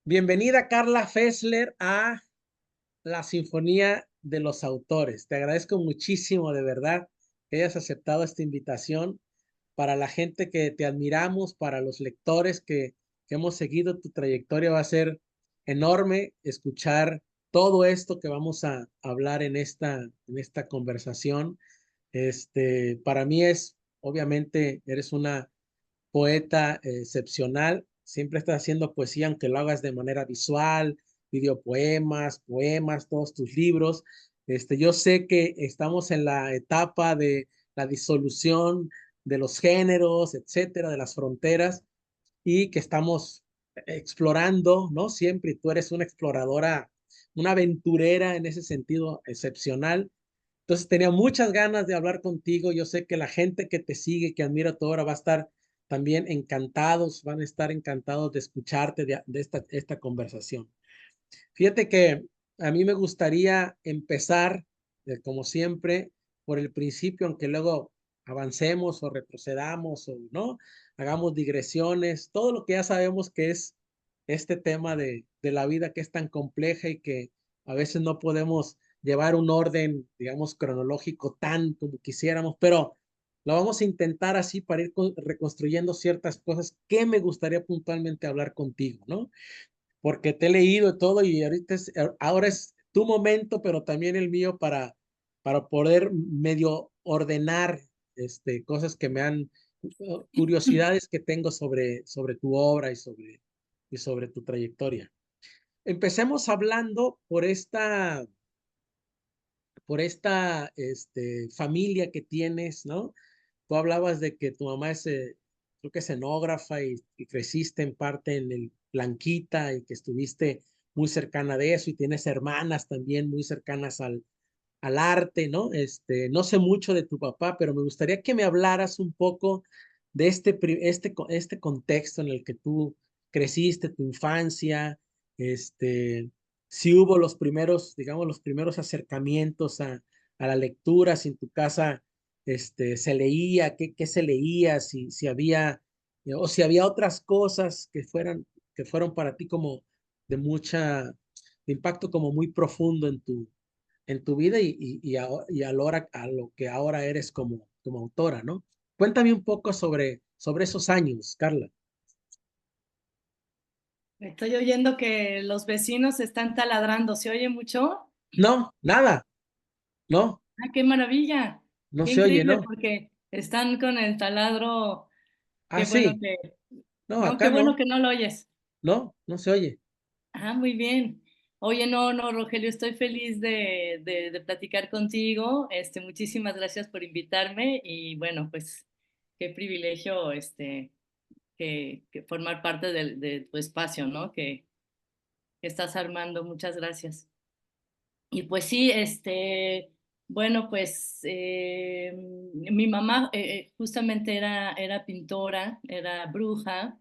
Bienvenida Carla Fessler a la Sinfonía de los Autores. Te agradezco muchísimo, de verdad, que hayas aceptado esta invitación para la gente que te admiramos, para los lectores que hemos seguido tu trayectoria. Va a ser enorme escuchar todo esto que vamos a hablar en esta conversación. Para mí obviamente, eres una poeta excepcional. Siempre estás haciendo poesía, aunque lo hagas de manera visual, videopoemas, poemas, todos tus libros. Yo sé que estamos en la etapa de la disolución de los géneros, etcétera, de las fronteras, y que estamos explorando, ¿no? Siempre, y tú eres una exploradora, una aventurera en ese sentido excepcional. Entonces tenía muchas ganas de hablar contigo. Yo sé que la gente que te sigue, que admira tu obra, va a estar también encantados, van a estar encantados de escucharte de esta conversación. Fíjate que a mí me gustaría empezar, como siempre, por el principio, aunque luego avancemos o retrocedamos o no, hagamos digresiones, todo lo que ya sabemos que es este tema de la vida, que es tan compleja y que a veces no podemos llevar un orden, digamos, cronológico tan como quisiéramos, pero lo vamos a intentar así para ir reconstruyendo ciertas cosas que me gustaría puntualmente hablar contigo, ¿no? Porque te he leído todo y ahora es tu momento, pero también el mío para poder medio ordenar cosas que me han, curiosidades que tengo sobre tu obra y sobre tu trayectoria. Empecemos hablando por esta familia que tienes, ¿no? Tú hablabas de que tu mamá creo que es escenógrafa y creciste en parte en el Blanquita y que estuviste muy cercana de eso y tienes hermanas también muy cercanas al arte, ¿no? No sé mucho de tu papá, pero me gustaría que me hablaras un poco de este contexto en el que tú creciste, tu infancia, si hubo los primeros, digamos, los primeros acercamientos a la lectura, si en tu casa se leía, qué se leía, si había, o si había otras cosas que fueron para ti como de impacto como muy profundo en tu vida a lo que ahora eres como autora, ¿no? Cuéntame un poco sobre esos años, Carla. Estoy oyendo que los vecinos están taladrando. ¿Se oye mucho? No, nada, no, ¡Ah, qué maravilla! no ¡Qué se oye, increíble! no. Porque están con el taladro. Ah, sí, no, No, qué acá bueno no, que no lo oyes. no se oye. Ah, muy bien. Oye, no, Rogelio, estoy feliz de platicar contigo. Muchísimas gracias por invitarme y bueno, pues qué privilegio que formar parte de tu espacio, ¿no? Que estás armando. Muchas gracias. Y pues sí, bueno, pues mi mamá justamente era pintora, era bruja.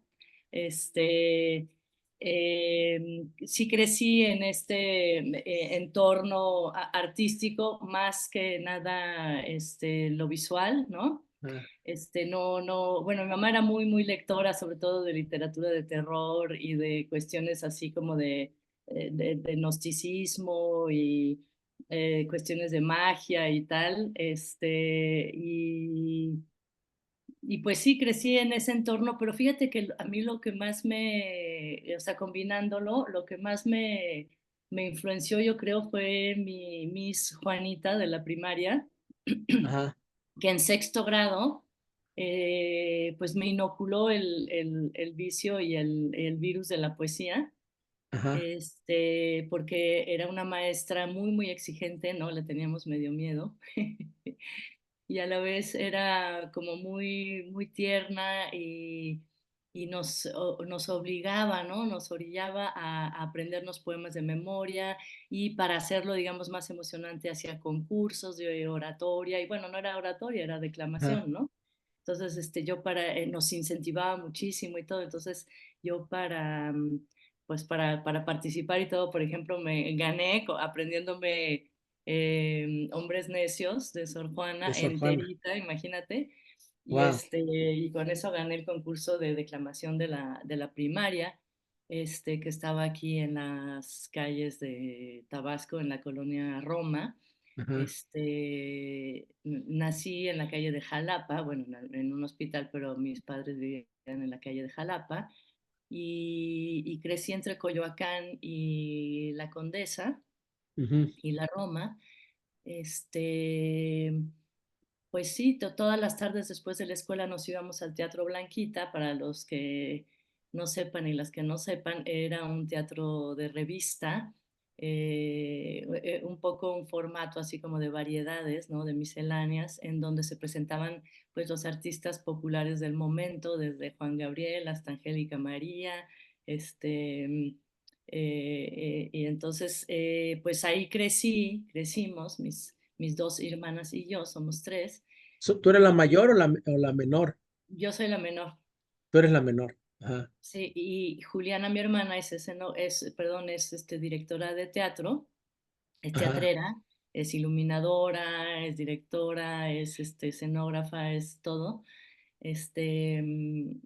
este, sí crecí en este entorno artístico, más que nada lo visual, ¿no? Ah, No, bueno, mi mamá era muy lectora, sobre todo de literatura de terror y de cuestiones así como de gnosticismo y cuestiones de magia y tal. Y pues sí, crecí en ese entorno, pero fíjate que a mí lo que más o sea, combinándolo, lo que más me influenció, yo creo, fue mi Miss Juanita de la primaria, ajá, que en sexto grado, pues me inoculó el vicio y el virus de la poesía. ajá, Porque era una maestra muy exigente, ¿no? Le teníamos medio miedo. Y a la vez era como muy tierna y nos obligaba, ¿no? Nos orillaba a aprendernos poemas de memoria y para hacerlo, digamos, más emocionante hacía concursos de oratoria y bueno, no era oratoria, era ajá, declamación, ¿no? Entonces, nos incentivaba muchísimo y todo. Entonces, yo pues para participar y todo, por ejemplo, me gané aprendiéndome Hombres Necios de Sor Juana de Sor Juana. enterita, imagínate. Wow. Y con eso gané el concurso de declamación de la primaria. que estaba aquí en las calles de Tabasco, en la colonia Roma. Ajá, Nací en la calle de Jalapa, bueno, en un hospital, pero mis padres vivían en la calle de Jalapa, y crecí entre Coyoacán y La Condesa ujú, y la Roma. Este, pues sí, todas las tardes después de la escuela nos íbamos al Teatro Blanquita. Para los que no sepan y las que no sepan, era un teatro de revista, un poco un formato así como de variedades, ¿no? De misceláneas, en donde se presentaban pues los artistas populares del momento, desde Juan Gabriel hasta Angélica María, y entonces, pues ahí crecimos, mis dos hermanas y yo, somos tres, ¿Tú eres la y mayor o la menor? yo soy la menor, Tú eres la menor. Ajá, sí, y Juliana, mi hermana, perdón, es directora de teatro, es ajá, teatrera, es iluminadora, es directora, es escenógrafa, es todo. Este, mm,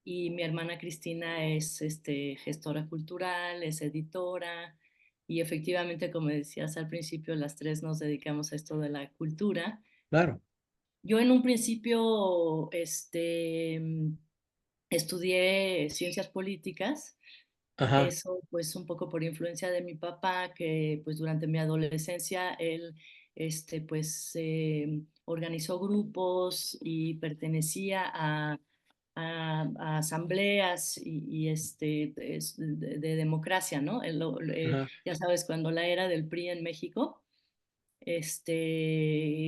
y mi hermana Cristina es gestora cultural, es editora, y efectivamente, como decías al principio, las tres nos dedicamos a esto de la cultura. claro. Yo en un principio estudié ciencias políticas, Ajá, eso pues un poco por influencia de mi papá, que pues durante mi adolescencia él pues organizó grupos y pertenecía a asambleas de democracia, ¿no? ajá. Ya sabes, cuando la era del PRI en México,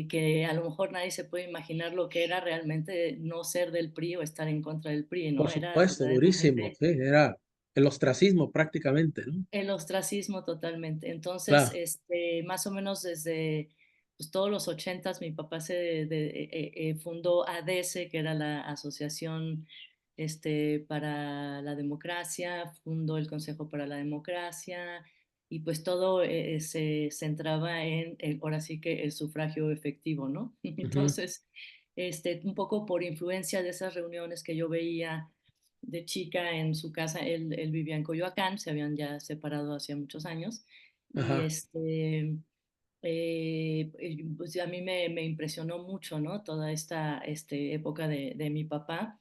que a lo mejor nadie se puede imaginar lo que era realmente no ser del PRI o estar en contra del PRI, Por ¿no? Era supuesto, durísimo. verdaderamente Sí, era el ostracismo prácticamente, ¿no? el ostracismo totalmente. Entonces, Claro. más o menos desde pues, todos los ochentas, mi papá fundó ADESE, que era la Asociación para la Democracia, fundó el Consejo para la Democracia, y pues todo se centraba en, ahora sí que el sufragio efectivo, ¿no? Ujú, Entonces, un poco por influencia de esas reuniones que yo veía de chica en su casa. Él vivía en Coyoacán, se habían ya separado hacía muchos años, y ajá. pues a mí me impresionó mucho, ¿no? Toda esta época de mi papá.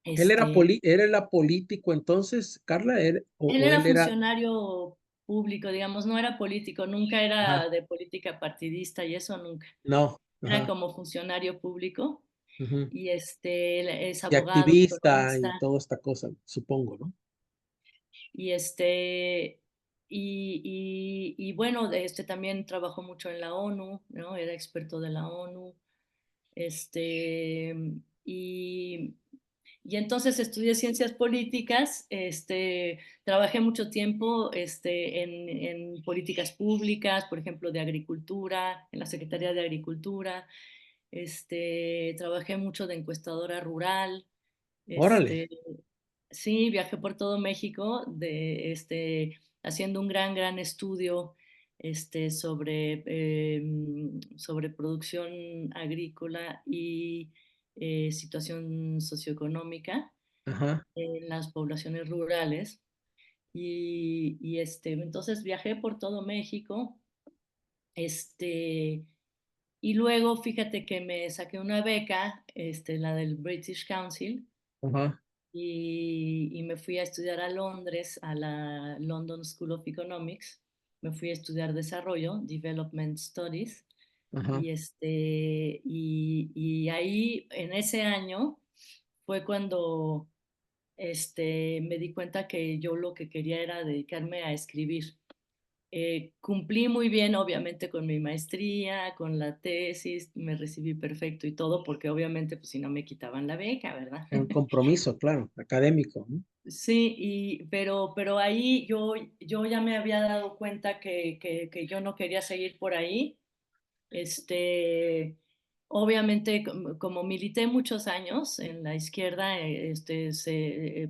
¿Él era político entonces, Carla? Él O era él era? funcionario público, digamos, no era político, nunca Ajá. era de política partidista y eso nunca. No, Era ajá. como funcionario público, Ujú. y él es Y abogado, activista y economista. toda esta cosa, supongo, ¿no? Y y bueno, también trabajó mucho en la ONU, ¿no? Era experto de la ONU. Este, y, y entonces estudié ciencias políticas, trabajé mucho tiempo en políticas públicas, por ejemplo, de agricultura, en la Secretaría de Agricultura. Trabajé mucho de encuestadora rural. Órale. este, Sí, viajé por todo México haciendo un gran estudio sobre producción agrícola y situación socioeconómica Ajá, en las poblaciones rurales. Entonces viajé por todo México. Este, y luego fíjate que me saqué una beca, la del British Council, ajá, y me fui a estudiar a Londres, a la London School of Economics. Me fui a estudiar desarrollo, Development Studies, ajá. y ahí, en ese año, fue cuando me di cuenta que yo lo que quería era dedicarme a escribir. Cumplí muy bien, obviamente, con mi maestría, con la tesis, me recibí perfecto y todo, porque obviamente, pues si no me quitaban la beca, ¿verdad? Un compromiso, claro, académico, ¿no? Sí, pero ahí yo ya me había dado cuenta que yo no quería seguir por ahí. Obviamente, como milité muchos años en la izquierda,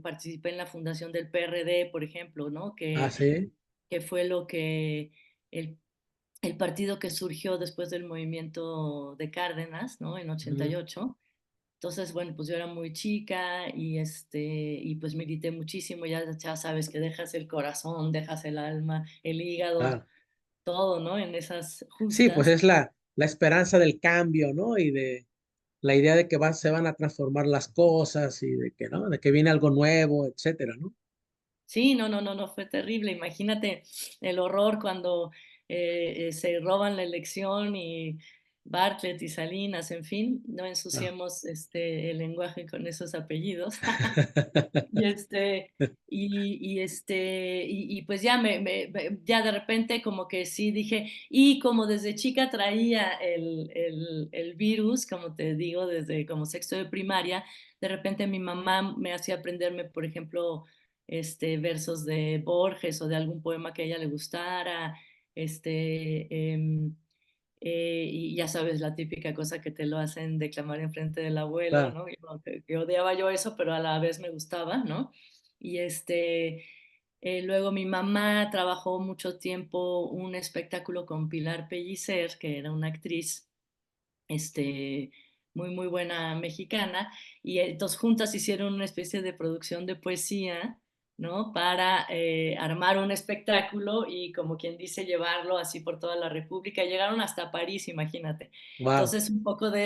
participé en la fundación del PRD, por ejemplo, ¿no? Ah, sí. Que fue el, el partido que surgió después del movimiento de Cárdenas, ¿no? En Ujú, 88. Entonces, bueno, pues yo era muy chica y pues milité muchísimo, ya sabes que dejas el corazón, dejas el alma, el hígado, Claro. todo, ¿no? En esas Sí, pues justas. es la esperanza del cambio, ¿no? Y de la idea de que se van a transformar las cosas y de que, ¿no? De que viene algo nuevo, etcétera, ¿no? Sí, no, no, no, no, fue terrible. Imagínate el horror cuando se roban la elección y Bartlett y Salinas, en fin, no Ah. ensuciemos el lenguaje con esos apellidos. Y, pues ya ya de repente como que sí dije, y como desde chica traía el virus, como te digo, desde como sexto de primaria, de repente mi mamá me hacía aprenderme, por ejemplo, versos de Borges o de algún poema que a ella le gustara, este, em, y ya sabes, la típica cosa que te lo hacen declamar en frente del abuelo, Claro, ¿no? Que odiaba yo eso, pero a la vez me gustaba, ¿no? Y luego mi mamá trabajó mucho tiempo un espectáculo con Pilar Pellicer, que era una actriz este, muy, muy buena mexicana, y entonces juntas hicieron una especie de producción de poesía, ¿no? Para armar un espectáculo y como quien dice llevarlo así por toda la República. Llegaron hasta París, imagínate. wow, Entonces un poco de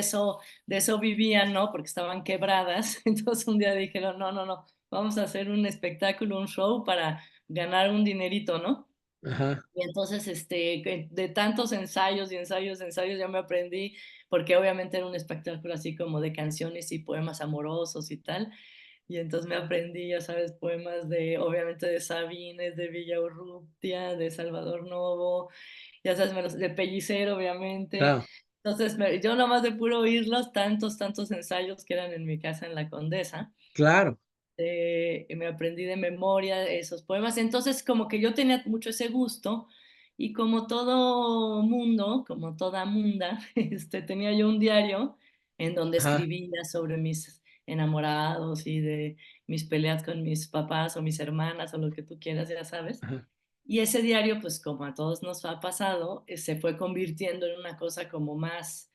eso vivían, ¿no? Porque estaban quebradas. Entonces un día dijeron, no, no, no, vamos a hacer un espectáculo, un show para ganar un dinerito, ¿no? ajá, Y entonces, de tantos ensayos y ensayos, ensayos, ya me aprendí, porque obviamente era un espectáculo así como de canciones y poemas amorosos y tal. Y entonces me aprendí, ya sabes, poemas obviamente de Sabines, de Villaurrutia, de Salvador Novo, ya sabes, de Pellicer, obviamente. claro, Entonces, yo nomás de puro oírlos, tantos, tantos ensayos que eran en mi casa en la Condesa, claro, me aprendí de memoria esos poemas. Entonces, como que yo tenía mucho ese gusto y como todo mundo, como toda munda, tenía yo un diario en donde ajá, escribía sobre mis enamorados y de mis peleas con mis papás o mis hermanas o lo que tú quieras, ya sabes. ajá, Y ese diario, pues como a todos nos ha pasado, se fue convirtiendo en una cosa como más,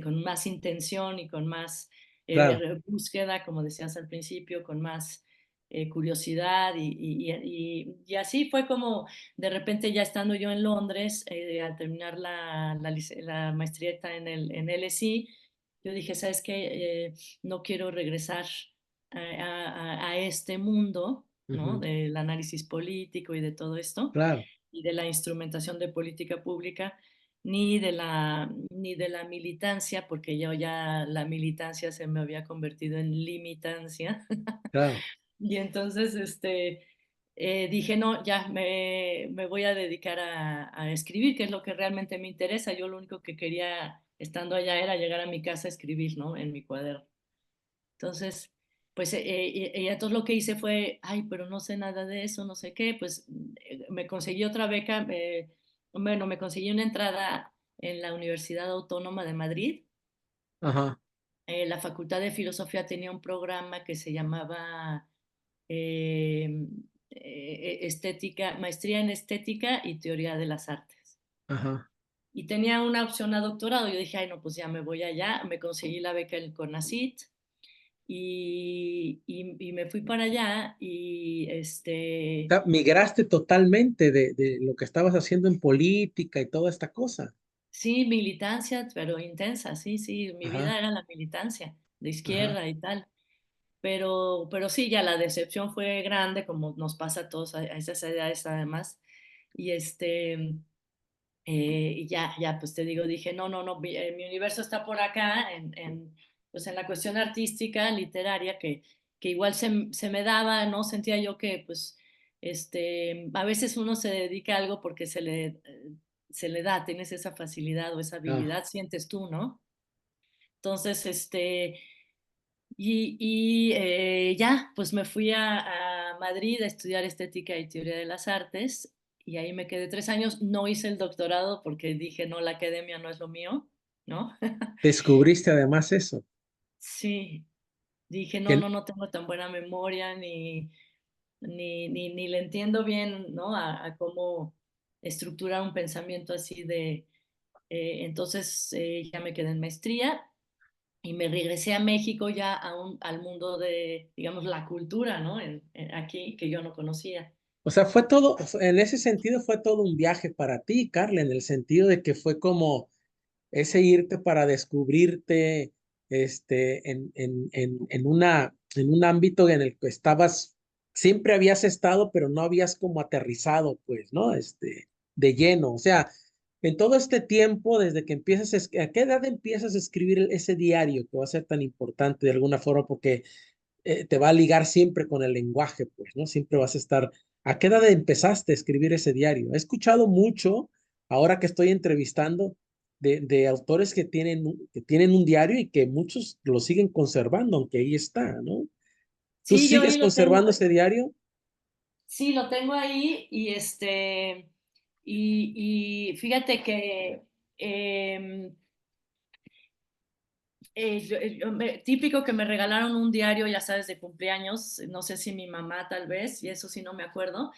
con más intención y con más claro, búsqueda, como decías al principio, con más curiosidad y así fue como de repente ya estando yo en Londres, al terminar la maestrita en LSI, yo dije, ¿sabes qué? No quiero regresar a este mundo, ¿no? ujú, Del análisis político y de todo esto, claro, y de la instrumentación de política pública, ni de la militancia, porque yo ya la militancia se me había convertido en limitancia. claro, Y entonces dije, no, ya me voy a dedicar a escribir, que es lo que realmente me interesa. Yo lo único que quería estando allá era llegar a mi casa a escribir, ¿no? En mi cuaderno. Entonces, pues, y entonces lo que hice fue, ay, pero no sé nada de eso, no sé qué, pues me conseguí otra beca, bueno, me conseguí una entrada en la Universidad Autónoma de Madrid. ajá, La Facultad de Filosofía tenía un programa que se llamaba eh, Maestría en Estética y Teoría de las Artes. ajá. Y tenía una opción a doctorado. Yo dije, ay, no, pues ya me voy allá. Me conseguí la beca en CONACYT y me fui para allá y O sea, migraste totalmente de lo que estabas haciendo en política y toda esta cosa. sí, militancia, pero intensa, sí, sí, mi vida Ajá, era la militancia de ajá, izquierda y tal. Pero sí, ya la decepción fue grande, como nos pasa a todos a esas edades además. Y y ya, pues te digo, dije, no, no, no, mi universo está por acá, pues en la cuestión artística, literaria, que igual se me daba, ¿no? Sentía yo que, pues, a veces uno se dedica a algo porque se le da, tienes esa facilidad o esa claro. habilidad, sientes tú, ¿no? Entonces, ya, pues me fui a Madrid a estudiar estética y teoría de las artes y ahí me quedé 3 años. No hice el doctorado porque dije, no, la academia no es lo mío, ¿no? Descubriste además eso, Sí, dije, no, que, no, no tengo tan buena memoria ni le entiendo bien, ¿no? A cómo estructurar un pensamiento así entonces ya me quedé en maestría. y me regresé a México ya al mundo de, digamos, la cultura, ¿no? Aquí, que yo no conocía. O sea, fue todo, en ese sentido fue todo un viaje para ti, Carla, en el sentido de que fue como ese irte para descubrirte en un ámbito en el que estabas, siempre habías estado, pero no habías como aterrizado, pues, ¿no? De lleno. O sea, en todo este tiempo, desde que empiezas, ¿a qué edad empiezas a escribir ese diario que va a ser tan importante de alguna forma? Porque te va a ligar siempre con el lenguaje, pues, ¿no? Siempre vas a estar. ¿A qué edad empezaste a escribir ese diario? He escuchado mucho, ahora que estoy entrevistando, de autores que tienen un diario y que muchos lo siguen conservando, aunque ahí está, ¿no? ¿Tú Sí, yo sigues ahí lo tengo, conservando ese diario? sí, lo tengo ahí y fíjate que em, típico que me regalaron un diario, ya sabes, de cumpleaños, no sé si mi mamá tal vez, y eso sí no me acuerdo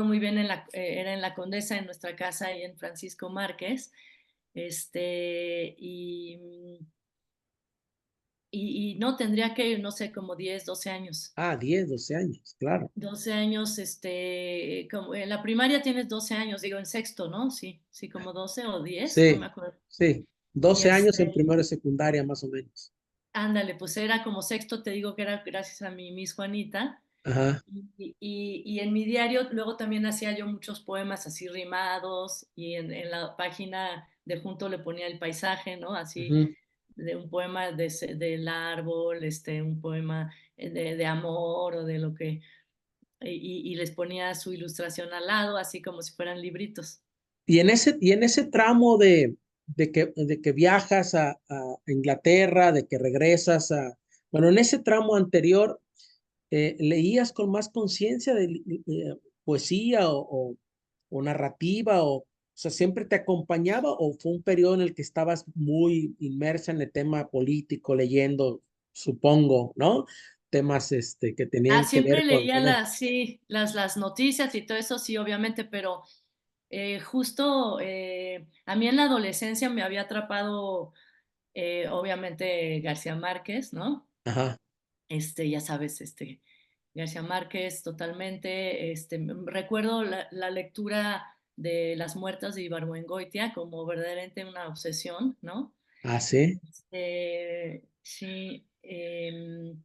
muy bien, era en la Condesa, en nuestra casa, ahí en Francisco Márquez, este, y, y no, tendría que, no sé, como 10 12 años. Ah, 10, 12 años, claro. 12 años, como en la primaria tienes 12 años, digo, en sexto, ¿no? Sí, sí, como 12 o 10 no me Sí, acuerdo. sí. Y 12 años en primero y secundaria, más o menos. ándale, pues era como sexto, te digo que era gracias a mi Miss Juanita. Ajá, Y en mi diario luego también hacía yo muchos poemas así rimados y en la página de junto le ponía el paisaje, ¿no? Así ujú. de un poema del árbol, un poema de amor o de lo que, y les ponía su ilustración al lado, así como si fueran libritos. Y en ese tramo de que viajas a Inglaterra, de que regresas bueno, en ese tramo anterior, ¿leías con más conciencia de poesía o narrativa? O sea, ¿siempre te acompañaba o fue un periodo en el que estabas muy inmersa en el tema político, leyendo, supongo, ¿no? Temas que Ah, tenían que ver siempre con, leía bueno, sí, las noticias y todo eso, sí, obviamente, pero justo a mí en la adolescencia me había atrapado, obviamente, García Márquez, ¿no? ajá, Ya sabes, García Márquez totalmente, recuerdo la lectura de Las muertas de Ibargüengoitia como verdaderamente una obsesión, ¿no? ah, sí. Sí,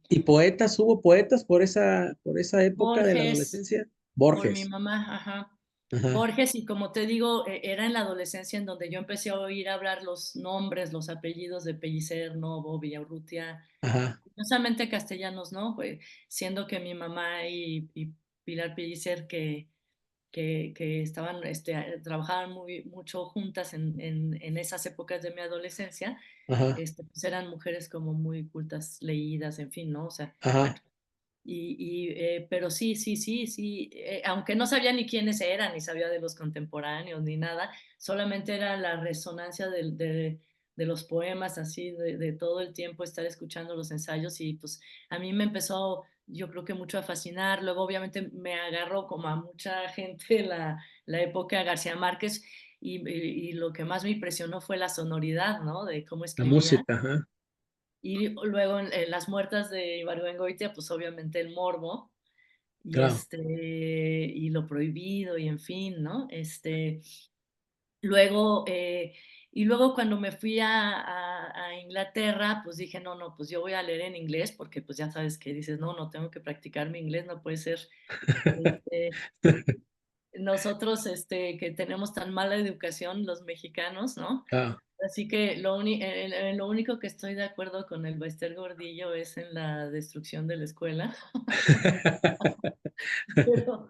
¿Y poetas? ¿Hubo poetas por esa época de la Borges, adolescencia? por mi Borges. mamá, ajá. Ajá, Borges, y como te digo, era en la adolescencia en donde yo empecé a oír hablar los nombres, los apellidos de Pellicer, Novo, Villaurrutia, ajá, curiosamente castellanos, ¿no? Pues, siendo que mi mamá y Pilar Pellicer, que estaban, trabajaban mucho juntas en esas épocas de mi adolescencia, ajá, pues eran mujeres como muy cultas, leídas, en fin, ¿no? O sea, ajá, pero sí, sí, sí, sí, aunque no sabía ni quiénes eran, ni sabía de los contemporáneos, ni nada, solamente era la resonancia de los poemas, así, de todo el tiempo estar escuchando los ensayos y pues a mí me empezó, yo creo que mucho a fascinar, luego obviamente me agarró como a mucha gente la época García Márquez y lo que más me impresionó fue la sonoridad, ¿no? De cómo la escribía. música, ajá, Y luego en Las muertas de Ibargüengoitia, pues obviamente el morbo claro, y lo prohibido y en fin, ¿no? Luego, y luego cuando me fui a Inglaterra, pues dije, no, no, pues yo voy a leer en inglés porque pues ya sabes que dices, no, no tengo que practicar mi inglés, no puede ser, este, nosotros que tenemos tan mala educación los mexicanos, ¿no? claro. Así que en lo único que estoy de acuerdo con el Bester Gordillo es en la destrucción de la escuela, pero,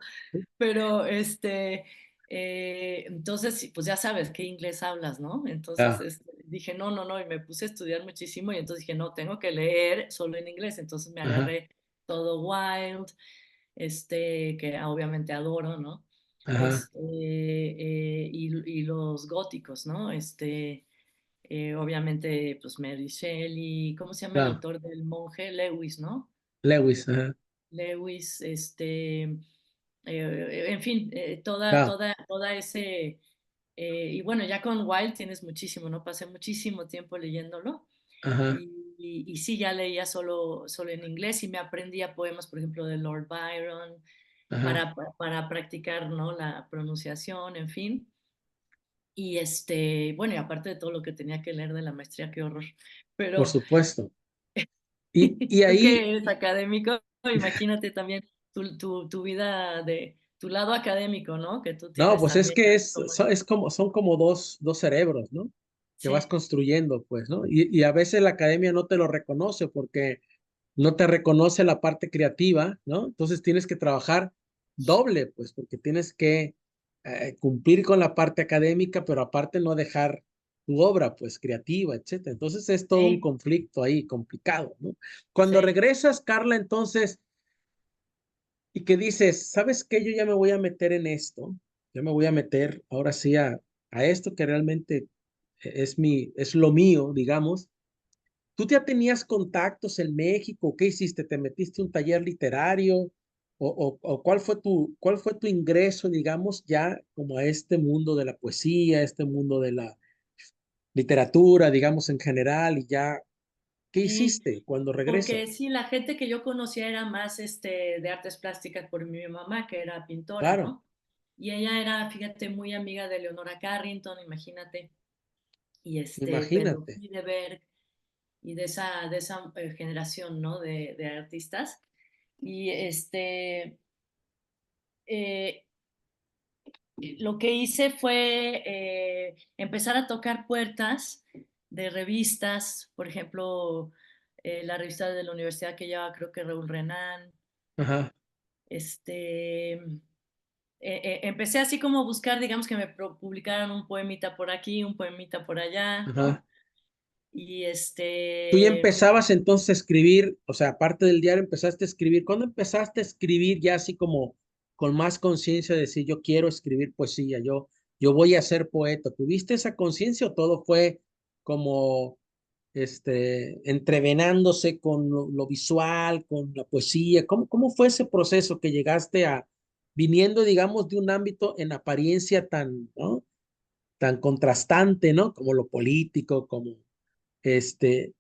pero entonces, sí, pues ya sabes qué inglés hablas, ¿no? Entonces Claro, dije, no, no, no, y me puse a estudiar muchísimo y entonces dije, no, tengo que leer solo en inglés, entonces me ajá, agarré todo Wild, que obviamente adoro, ¿no? ajá, Y los góticos, ¿no? Obviamente, pues Mary Shelley, ¿cómo se llama el claro. autor del monje? Lewis, ¿no? Lewis, ajá, Lewis, en fin, claro. toda y bueno, ya con Wilde tienes muchísimo, ¿no? Pasé muchísimo tiempo leyéndolo. Ajá, y sí, ya leía solo en inglés y me aprendía poemas, por ejemplo, de Lord Byron, ajá, para practicar, ¿no? La pronunciación, en fin. Y bueno, y aparte de todo lo que tenía que leer de la maestría, qué horror. por Pero supuesto. Y tú ahí, que eres académico, imagínate también tu vida de tu lado académico, ¿no? Que tú no, tienes pues es también que como... son como dos cerebros, ¿no? Que vas Sí, construyendo, pues, ¿no? Y a veces la academia no te lo reconoce porque no te reconoce la parte creativa, ¿no? Entonces tienes que trabajar doble, pues, porque tienes que cumplir con la parte académica, pero aparte no dejar tu obra, pues, creativa, etcétera. Entonces es todo un sí, conflicto ahí complicado, ¿no? Cuando sí. regresas, Carla, entonces, y que dices, ¿sabes qué? Yo ya me voy a meter en esto, ya me voy a meter ahora sí a esto que realmente es lo mío, digamos. ¿Tú ya tenías contactos en México? ¿Qué hiciste? ¿Te metiste a un taller literario? ¿O cuál fue tu ingreso, digamos, ya como a este mundo de la poesía, este mundo de la literatura, digamos, en general? Y ya, ¿qué Sí, hiciste cuando porque regresas? sí, la gente que yo conocía era más de artes plásticas por mi mamá, que era pintora, Claro, ¿no? Y ella era, fíjate, muy amiga de Leonora Carrington, imagínate, y Pedro imagínate. Heidelberg, y de esa generación, ¿no? De artistas. Y eh, lo que hice fue empezar a tocar puertas de revistas, por ejemplo, la revista de la universidad que llevaba, creo que Raúl Renán. Ajá, Empecé así como a buscar, digamos, que me publicaran un poemita por aquí, un poemita por allá, ajá. ¿no? Y Tú ya empezabas entonces a escribir, o sea, aparte del diario, empezaste a escribir. ¿Cuándo empezaste a escribir ya así como con más conciencia de decir, yo quiero escribir poesía, yo voy a ser poeta? ¿Tuviste esa conciencia o todo fue como, entrevenándose con lo visual, con la poesía? ¿Cómo fue ese proceso que llegaste a, viniendo, digamos, de un ámbito en apariencia tan, ¿no? Tan contrastante, ¿no? Como lo político, como, este,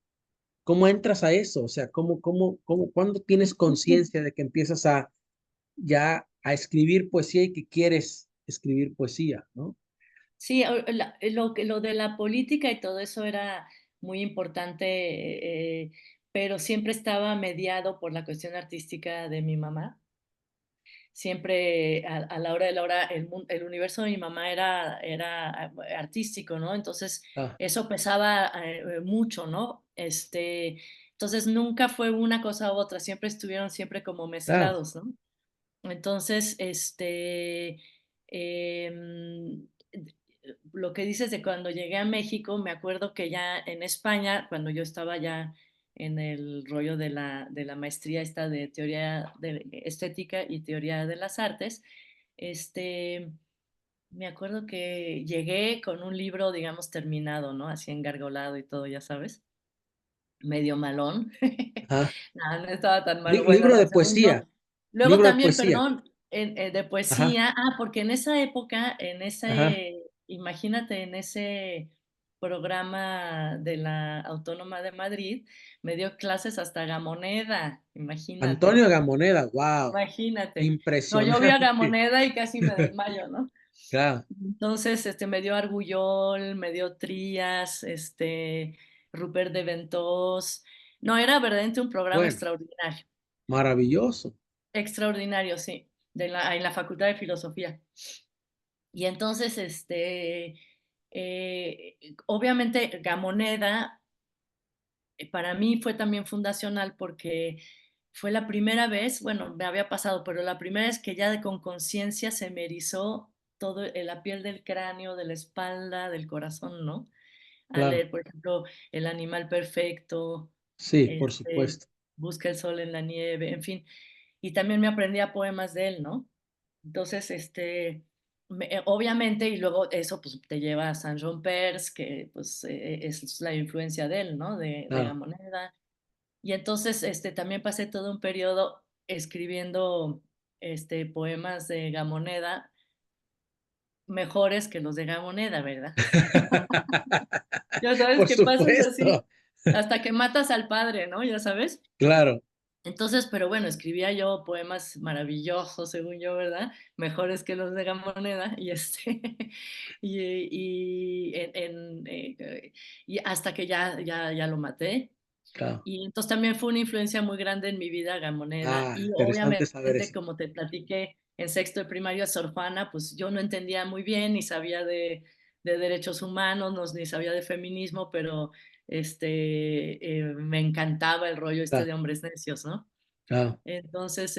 ¿cómo entras a eso? O sea, cuándo tienes conciencia de que empiezas a ya a escribir poesía y que quieres escribir poesía, ¿no? sí, lo de la política y todo eso era muy importante, pero siempre estaba mediado por la cuestión artística de mi mamá. Siempre a la hora de la hora, el universo de mi mamá era artístico, ¿no? Entonces, Ah, eso pesaba mucho, ¿no? Entonces, nunca fue una cosa u otra, siempre estuvieron siempre como claro, mezclados, ¿no? Entonces, em, lo que dices de cuando llegué a México, me acuerdo que ya en España, cuando yo estaba ya en el rollo de la maestría esta de teoría de estética y teoría de las artes, este, me acuerdo que llegué con un libro, digamos, terminado, ¿no? Así engargolado y todo, ya sabes, medio malón. ajá. No, no estaba tan malo. Bueno, Libro no, de según yo. poesía, Luego libro de también, poesía, perdón, de ajá, poesía. Porque en esa época, ajá. imagínate, en ese programa de la Autónoma de Madrid, me dio clases hasta Gamoneda, imagínate, Antonio Gamoneda, wow, imagínate. No, yo vi a impresionante. Gamoneda y casi me desmayo, ¿no? Claro, Entonces, me dio Argullol, me dio Trías, Rupert de Ventós. No, era verdaderamente un programa bueno, extraordinario, maravilloso. extraordinario, sí, en la Facultad de Filosofía. Y entonces, obviamente, Gamoneda para mí fue también fundacional porque fue la primera vez, bueno, me había pasado, pero la primera vez que ya con conciencia se me erizó todo la piel del cráneo, de la espalda, del corazón, ¿no? Al Claro, leer, por ejemplo, El animal perfecto, sí, por este, supuesto. Busca el sol en la nieve, en fin. Y también me aprendía poemas de él, ¿no? Entonces, obviamente, y luego eso pues te lleva a Saint-Jean Perse, que pues es la influencia de él, ¿no? De Claro. Gamoneda. Y entonces, también pasé todo un periodo escribiendo, poemas de Gamoneda, mejores que los de Gamoneda, ¿verdad? Ya sabes Por qué pasa, es supuesto. así. hasta que matas al padre, ¿no? Ya sabes. Claro, Entonces, pero bueno, escribía yo poemas maravillosos, según yo, ¿verdad? Mejores que los de Gamoneda, y y hasta que ya lo maté. claro. Y entonces también fue una influencia muy grande en mi vida Gamoneda, Ah, y interesante saber obviamente, eso. como te platiqué, en sexto de primaria, Sor Juana, pues yo no entendía muy bien, ni sabía de derechos humanos, ni sabía de feminismo, pero me encantaba el rollo Claro, de hombres necios, ¿no? claro, Entonces,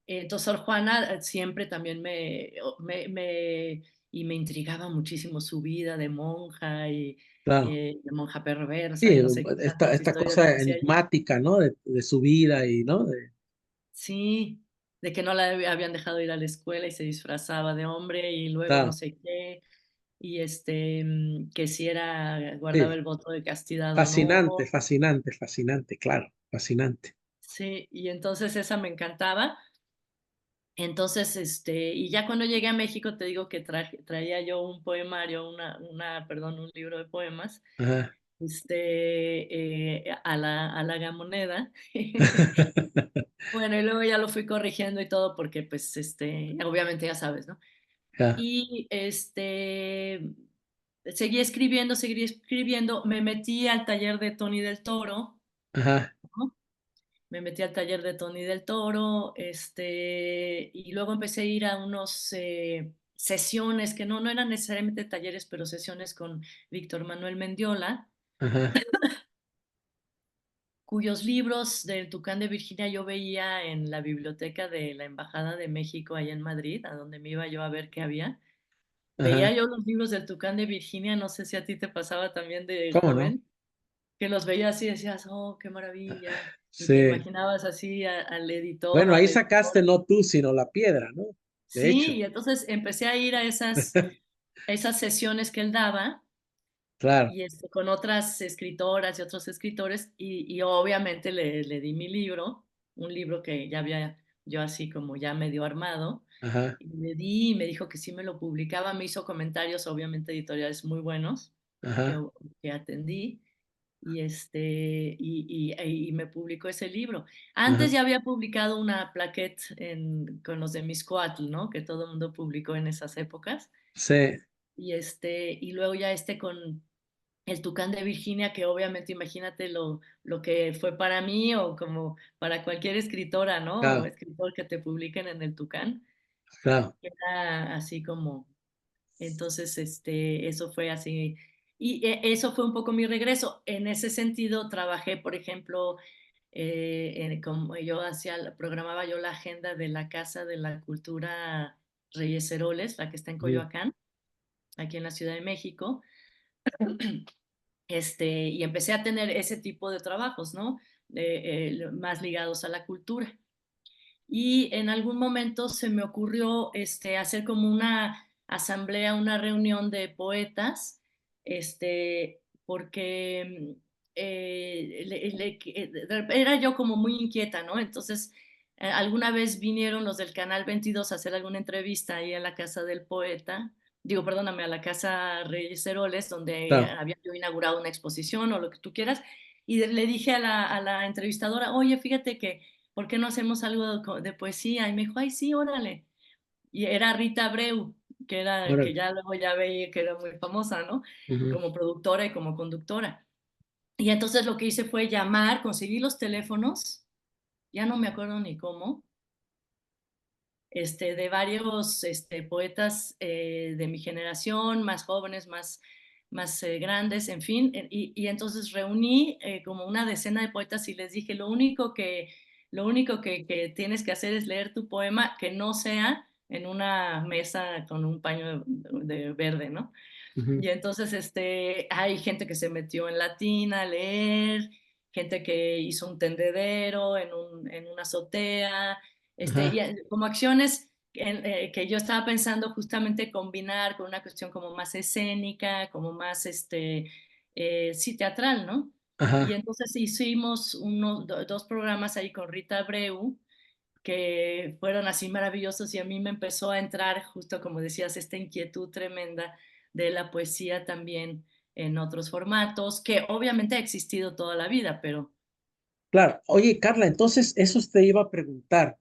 entonces Sor Juana siempre también me intrigaba muchísimo su vida de monja y claro. de monja perversa Sí, y no sé qué tantas esta historias que cosa hacía ella. enigmática, ¿no? De su vida y, ¿no? Sí, de que no la habían dejado ir a la escuela y se disfrazaba de hombre y luego no Claro, sé qué, y que si guardaba sí. el voto de castidad o Fascinante, no. fascinante, fascinante, claro, fascinante. Sí, y entonces esa me encantaba. Entonces, y ya cuando llegué a México, te digo que traía yo un poemario, perdón, un libro de poemas, Ajá. a la Gamoneda. Bueno, y luego ya lo fui corrigiendo y todo porque, pues, obviamente ya sabes, ¿no? Ya, Y, seguí escribiendo, me metí al taller de Tony del Toro, ajá, ¿no? Me metí al taller de Tony del Toro, y luego empecé a ir a unos sesiones que no eran necesariamente talleres, pero sesiones con Víctor Manuel Mendiola, ajá. cuyos libros del Tucán de Virginia yo veía en la biblioteca de la Embajada de México allá en Madrid, a donde me iba yo a ver qué había. Veía Ajá, yo los libros del Tucán de Virginia, no sé si a ti te pasaba también de ¿cómo no? joven, que los veías así y decías: "Oh, qué maravilla", y te Sí. imaginabas así al editor Bueno, o a ahí la editora. sacaste no tú, sino la piedra, ¿no? De Sí, hecho, y entonces empecé a ir a esas sesiones que él daba, claro, y, con otras escritoras y otros escritores, y obviamente le di mi libro, un libro que ya había yo así como ya medio armado, ajá, y le di, y me dijo que sí me lo publicaba, me hizo comentarios, obviamente editoriales muy buenos, que ajá, que atendí, y me publicó ese libro. ajá. Antes ya había publicado una plaquette con los de Mixcoatl, ¿no? Que todo el mundo publicó en esas épocas. Sí, Y luego ya con el Tucán de Virginia, que obviamente imagínate lo que fue para mí o como para cualquier escritora, ¿no? O claro, escritor que te publiquen en el Tucán. claro. Era así como, entonces, eso fue así. Y eso fue un poco mi regreso. En ese sentido, trabajé, por ejemplo, como yo programaba yo la agenda de la Casa de la Cultura Reyes Heroles, la que está en Ujú, Coyoacán, aquí en la Ciudad de México. Y empecé a tener ese tipo de trabajos, ¿no? Más ligados a la cultura. Y en algún momento se me ocurrió hacer como una asamblea, una reunión de poetas, porque era yo como muy inquieta, ¿no? Entonces, alguna vez vinieron los del Canal 22 a hacer alguna entrevista ahí en la casa del poeta, digo, perdóname, a la casa Reyes Heroles, donde claro, había yo inaugurado una exposición o lo que tú quieras, y le dije a la entrevistadora, oye, fíjate que ¿por qué no hacemos algo de poesía? Y me dijo, ay, sí, órale. Y era Rita Abreu, que órale. ya luego ya veía que era muy famosa, ¿no? Ujú, Como productora y como conductora. Y entonces lo que hice fue llamar, conseguí los teléfonos, ya no me acuerdo ni cómo, de varios poetas de mi generación, más jóvenes, más grandes, en fin, y entonces reuní como una decena de poetas y les dije, lo único que tienes que hacer es leer tu poema, que no sea en una mesa con un paño de verde, ¿no? ujú, Y entonces, hay gente que se metió en latina a leer, gente que hizo un tendedero en una azotea, ajá, como acciones que yo estaba pensando justamente combinar con una cuestión como más escénica, como más, sí, teatral, ¿no? Y ajá, entonces hicimos dos programas ahí con Rita Abreu, que fueron así maravillosos y a mí me empezó a entrar, justo como decías, esta inquietud tremenda de la poesía también, en otros formatos, que obviamente ha existido toda la vida, pero Claro. Oye, Carla, entonces eso te iba a preguntar.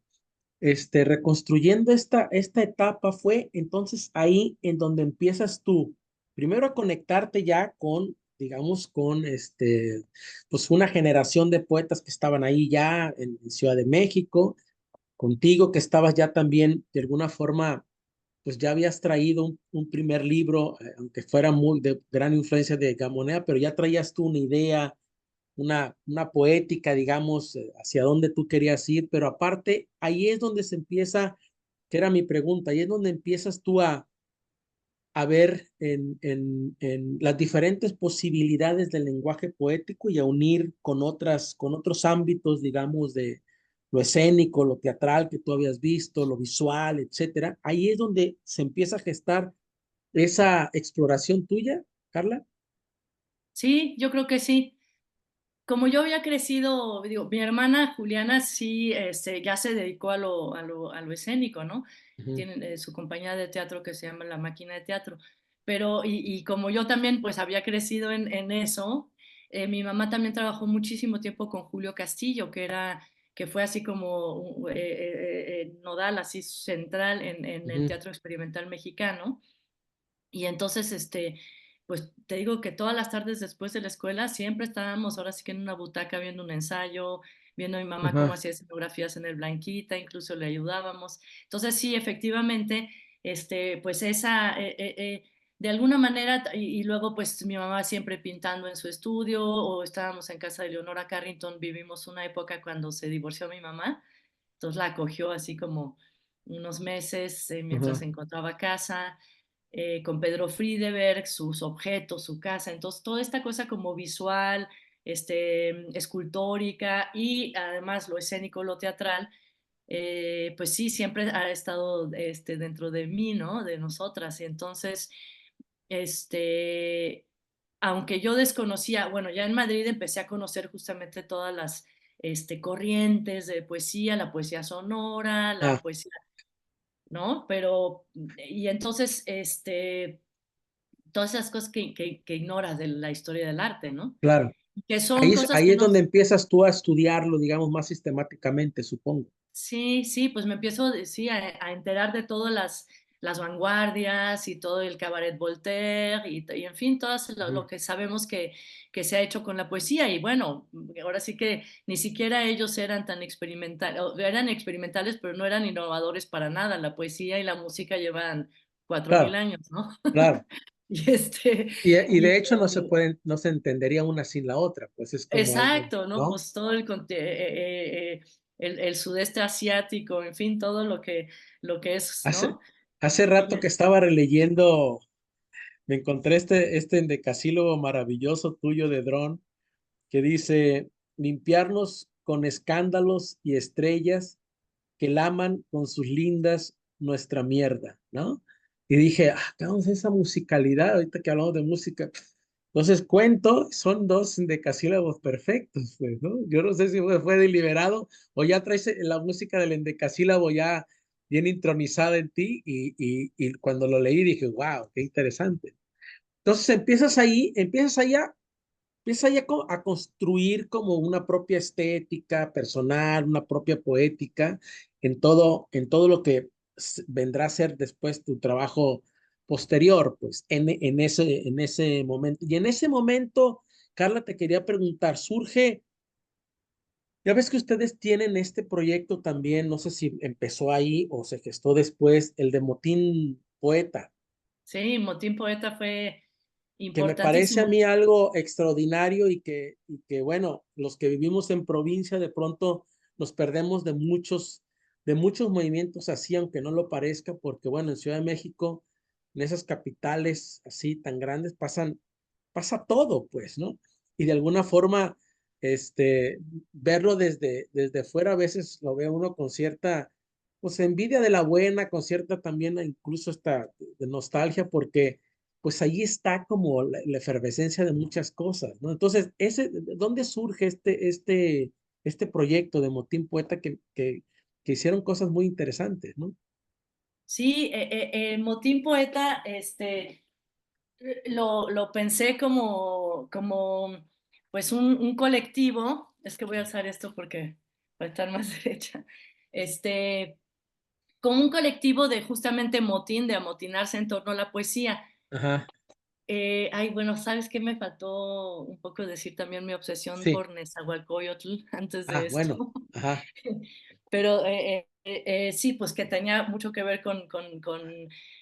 Reconstruyendo esta etapa fue entonces ahí en donde empiezas tú, primero a conectarte ya con, digamos, con pues una generación de poetas que estaban ahí ya en Ciudad de México, contigo que estabas ya también de alguna forma, pues ya habías traído un primer libro, aunque fuera muy de gran influencia de Gamonea, pero ya traías tú una idea, una poética, digamos, hacia dónde tú querías ir, pero aparte, ahí es donde se empieza, que era mi pregunta, ahí es donde empiezas tú a ver en las diferentes posibilidades del lenguaje poético y a unir con otros ámbitos, digamos, de lo escénico, lo teatral que tú habías visto, lo visual, etcétera. Ahí es donde se empieza a gestar esa exploración tuya, Carla. sí, yo creo que sí. Como yo había crecido, digo, mi hermana Juliana sí, ya se dedicó a lo escénico, ¿no? Ujú, Tiene su compañía de teatro que se llama La Máquina de Teatro. Pero, y como yo también, pues había crecido en eso, mi mamá también trabajó muchísimo tiempo con Julio Castillo, que fue así como nodal, así central en el ujú, teatro experimental mexicano. Y entonces, pues te digo que todas las tardes después de la escuela siempre estábamos ahora sí que en una butaca viendo un ensayo, viendo a mi mamá cómo ajá, hacía escenografías en el Blanquita, incluso le ayudábamos. Entonces sí, efectivamente, pues de alguna manera, y luego pues mi mamá siempre pintando en su estudio, o estábamos en casa de Leonora Carrington, vivimos una época cuando se divorció mi mamá, entonces la acogió así como unos meses mientras se ajá, encontraba casa, con Pedro Friedeberg, sus objetos, su casa, entonces toda esta cosa como visual, escultórica y además lo escénico, lo teatral, pues sí, siempre ha estado dentro de mí, ¿no? De nosotras. Y entonces, este, aunque yo desconocía, bueno, ya en Madrid empecé a conocer justamente todas las corrientes de poesía, la poesía sonora, la ah, poesía, ¿no? Pero, y entonces, todas esas cosas que ignoras de la historia del arte, ¿no? claro. Que son cosas Ahí que es no. donde empiezas tú a estudiarlo, digamos, más sistemáticamente, supongo. Sí, sí, pues me empiezo, sí, a enterar de todas las vanguardias y todo el cabaret Voltaire y en fin, todo lo Ujú. que sabemos que se ha hecho con la poesía. Y bueno, ahora sí que ni siquiera ellos eran tan experimentales, eran experimentales, pero no eran innovadores para nada. La poesía y la música llevan 4000 Claro, años, ¿no? claro. Y Y y de hecho no se pueden, no se entendería una sin la otra, pues es como algo, exacto, ¿no? ¿no? Pues todo el sudeste asiático, en fin, todo lo que es, Hace, ¿no? hace rato Y que estaba releyendo, me encontré este endecasílogo maravilloso tuyo de Dron, que dice, limpiarnos con escándalos y estrellas que laman con sus lindas nuestra mierda, ¿no? Y dije, vamos esa musicalidad, ahorita que hablamos de música. Entonces, cuento, son dos endecasílabos perfectos, pues, ¿no? Yo no sé si fue deliberado o ya traes la música del endecasílabo ya bien intronizada en ti y cuando lo leí dije, wow, qué interesante. Entonces empiezas ahí a construir como una propia estética personal, una propia poética en todo lo que vendrá a ser después tu trabajo posterior, pues en ese momento. Y en ese momento, Carla, te quería preguntar, ya ves que ustedes tienen este proyecto también, no sé si empezó ahí o se gestó después, el de Motín Poeta, sí, Motín Poeta fue que me parece a importantísimo. mí algo extraordinario y que, bueno, los que vivimos en provincia de pronto nos perdemos de muchos movimientos así, aunque no lo parezca, porque, bueno, en Ciudad de México, en esas capitales así tan grandes, pasa todo, pues, ¿no? Y de alguna forma, este, verlo desde fuera a veces lo ve uno con cierta, pues, envidia de la buena, con cierta también incluso esta de nostalgia, porque pues ahí está como la efervescencia de muchas cosas, ¿no? Entonces, ¿dónde surge este proyecto de Motín Poeta que hicieron cosas muy interesantes, ¿no? Sí, Motín Poeta, Lo pensé como, pues, un colectivo, es que voy a usar esto porque para estar más derecha, este, como un colectivo de justamente motín, de amotinarse en torno a la poesía. Ajá. Ay, bueno, ¿sabes qué me faltó un poco decir también mi obsesión Sí. por Nezahualcóyotl antes de Ah, esto? bueno. Ajá. Pero, sí, pues que tenía mucho que ver con,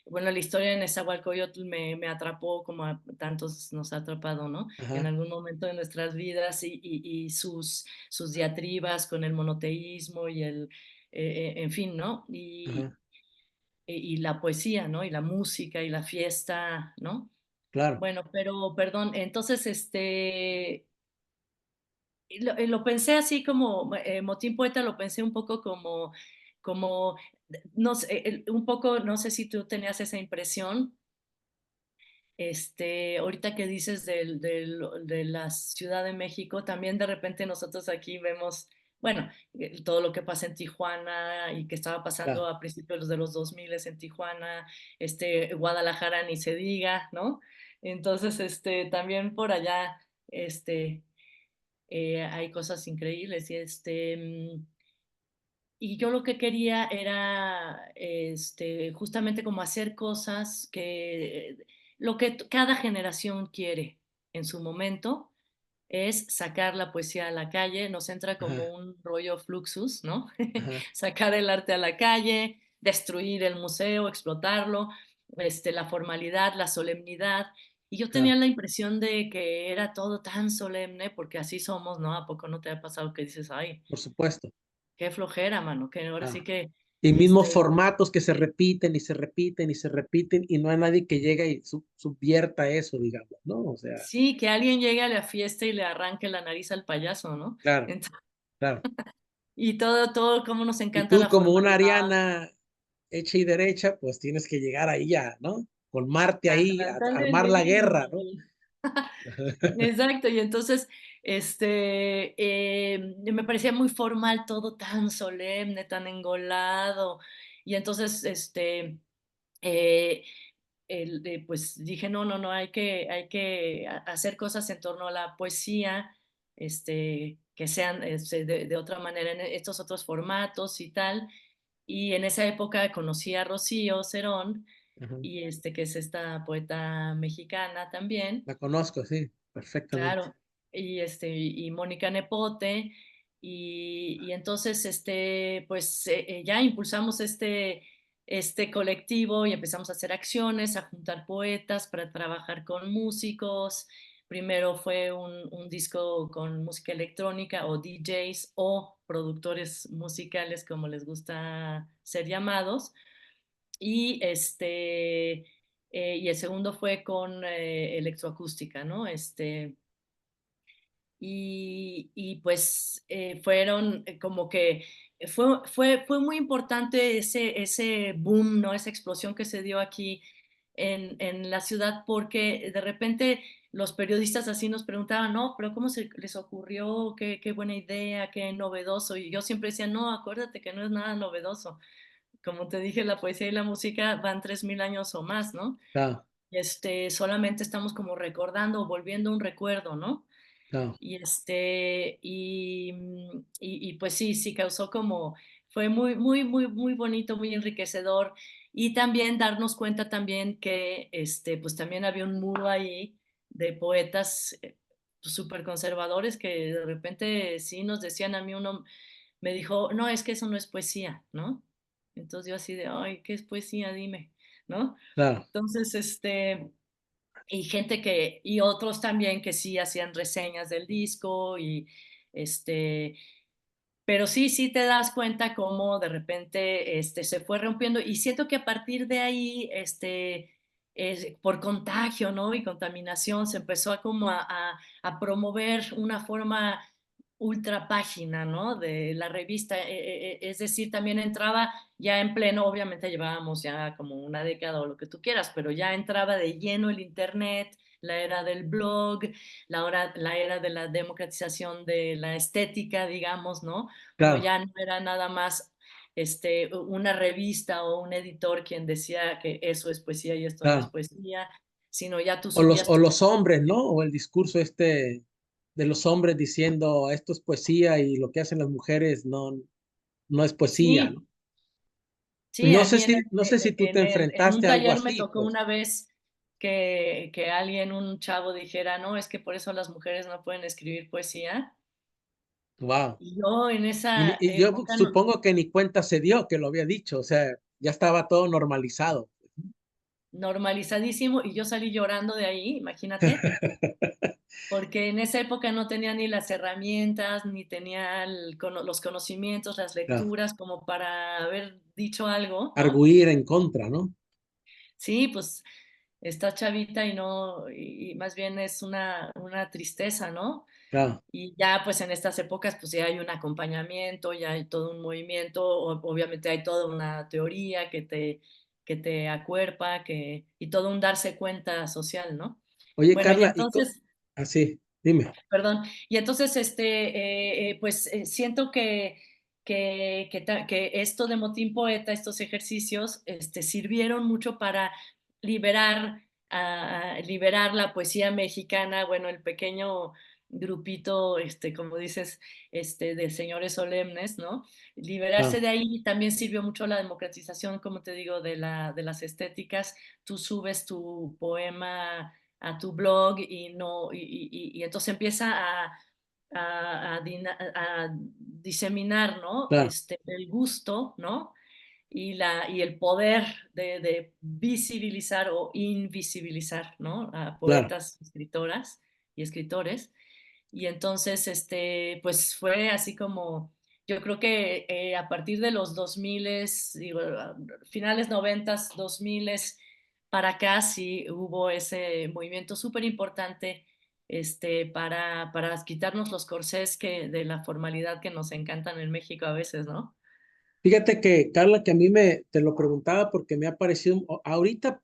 bueno, la historia de Nezahualcóyotl me atrapó como a tantos nos ha atrapado, ¿no? En Ajá. algún momento de nuestras vidas y sus diatribas con el monoteísmo y en fin, ¿no? Ajá. Y la poesía, ¿no? Y la música y la fiesta, ¿no? Claro. Bueno, pero perdón, entonces, lo pensé así como, Motín Poeta lo pensé un poco como, no sé, un poco, no sé si tú tenías esa impresión, ahorita que dices de la Ciudad de México, también de repente nosotros aquí vemos, bueno, todo lo que pasa en Tijuana y que estaba pasando Claro. a principios de los 2000 en Tijuana, Guadalajara ni se diga, ¿no? Entonces, también por allá, hay cosas increíbles y yo lo que quería era, justamente como hacer cosas que lo que cada generación quiere en su momento es sacar la poesía a la calle, nos entra como Ajá. un rollo fluxus, ¿no? Ajá. Sacar el arte a la calle, destruir el museo, explotarlo, la formalidad, la solemnidad. Y yo tenía Claro. la impresión de que era todo tan solemne, porque así somos, ¿no? ¿A poco no te ha pasado que dices, ay, Por supuesto. qué flojera, mano, que ahora sí Claro. que, Y mismos este, formatos que se repiten y se repiten y se repiten y no hay nadie que llegue y subvierta eso, digamos, ¿no? O sea, sí, que alguien llegue a la fiesta y le arranque la nariz al payaso, ¿no? claro, Ent claro. y todo cómo nos Y encanta tú la como una formalidad. Ariana hecha y derecha, pues tienes que llegar ahí ya, ¿no? Con Marte Tan, ahí, tan, tan, armar la guerra, ¿no? exacto, y entonces, me parecía muy formal, todo tan solemne, tan engolado, y entonces, eh, pues dije, no, no, no, hay que hacer cosas en torno a la poesía, que sean de otra manera, en estos otros formatos y tal. Y en esa época conocí a Rocío Cerón, Ujú. y que es esta poeta mexicana también, La conozco, sí, perfectamente. claro, y Mónica Nepote, y entonces, pues, ya impulsamos este colectivo y empezamos a hacer acciones, a juntar poetas para trabajar con músicos. Primero fue un disco con música electrónica o DJs o productores musicales, como les gusta ser llamados, y el segundo fue con electroacústica, ¿no? Pues fueron como que fue muy importante ese boom, ¿no? Esa explosión que se dio aquí en la ciudad, porque de repente los periodistas así nos preguntaban, no, pero ¿cómo se les ocurrió? Qué buena idea, qué novedoso. Y yo siempre decía, no, acuérdate que no es nada novedoso. Como te dije, la poesía y la música van 3000 años o más, ¿no? Claro, Solamente estamos como recordando, volviendo un recuerdo, ¿no? claro, Pues sí, sí causó como, fue muy, muy, muy, muy bonito, muy enriquecedor. Y también darnos cuenta también que, pues también había un muro ahí de poetas súper conservadores que de repente sí nos decían, a mí uno me dijo, no, es que eso no es poesía, ¿no? Entonces yo así de, ay, ¿qué es poesía? Dime, ¿no? claro, Entonces, y gente y otros también que sí hacían reseñas del disco este, pero sí, sí te das cuenta cómo de repente, se fue rompiendo y siento que a partir de ahí, por contagio, ¿no? Y contaminación se empezó a como a promover una forma ultra página, ¿no? De la revista, es decir, también entraba ya en pleno, obviamente llevábamos ya como una década o lo que tú quieras, pero ya entraba de lleno el internet, la era del blog, la era de la democratización de la estética, digamos, ¿no? No, claro, ya no era nada más una revista o un editor quien decía que eso es poesía y esto no es claro, poesía, sino ya tú O subías tus... los hombres, ¿no? O el discurso este de los hombres diciendo esto es poesía y lo que hacen las mujeres no es poesía, Sí, ¿no? sí, a mí No sé si tú te en un enfrentaste a algo taller me así, tocó pues. una vez que alguien, un chavo dijera, no, es que por eso las mujeres no pueden escribir poesía. Wow. Y yo en esa Y yo época supongo que ni cuenta se dio que lo había dicho, o sea, ya estaba todo normalizado. normalizadísimo y yo salí llorando de ahí, imagínate, porque en esa época no tenía ni las herramientas, ni tenía los conocimientos, las Claro. lecturas como para haber dicho algo, ¿no? Arguir en contra, ¿no? Sí, pues está chavita y no, y más bien es una tristeza, ¿no? Claro, Y ya pues en estas épocas pues ya hay un acompañamiento, ya hay todo un movimiento, obviamente hay toda una teoría que te acuerpa, y todo un darse cuenta social, ¿no? oye, Bueno, y Carla, entonces, así, dime. perdón, y entonces pues siento que esto de Motín Poeta, estos ejercicios, sirvieron mucho para liberar, liberar la poesía mexicana, bueno, el pequeño grupito, como dices, de señores solemnes, ¿no? Liberarse Claro, de ahí también sirvió mucho la democratización, como te digo, de las estéticas. Tú subes tu poema a tu blog y no y entonces empieza a diseminar, ¿no? claro, El gusto, ¿no? Y el poder de visibilizar o invisibilizar, ¿no? A claro. poetas, escritoras y escritores. Y entonces, pues fue así como, yo creo que a partir de los 2000, digo, finales 90, 2000 para acá sí hubo ese movimiento súper importante para quitarnos los corsés de la formalidad que nos encantan en México a veces, ¿no? Fíjate que, Carla, que te lo preguntaba porque me ha parecido, ahorita,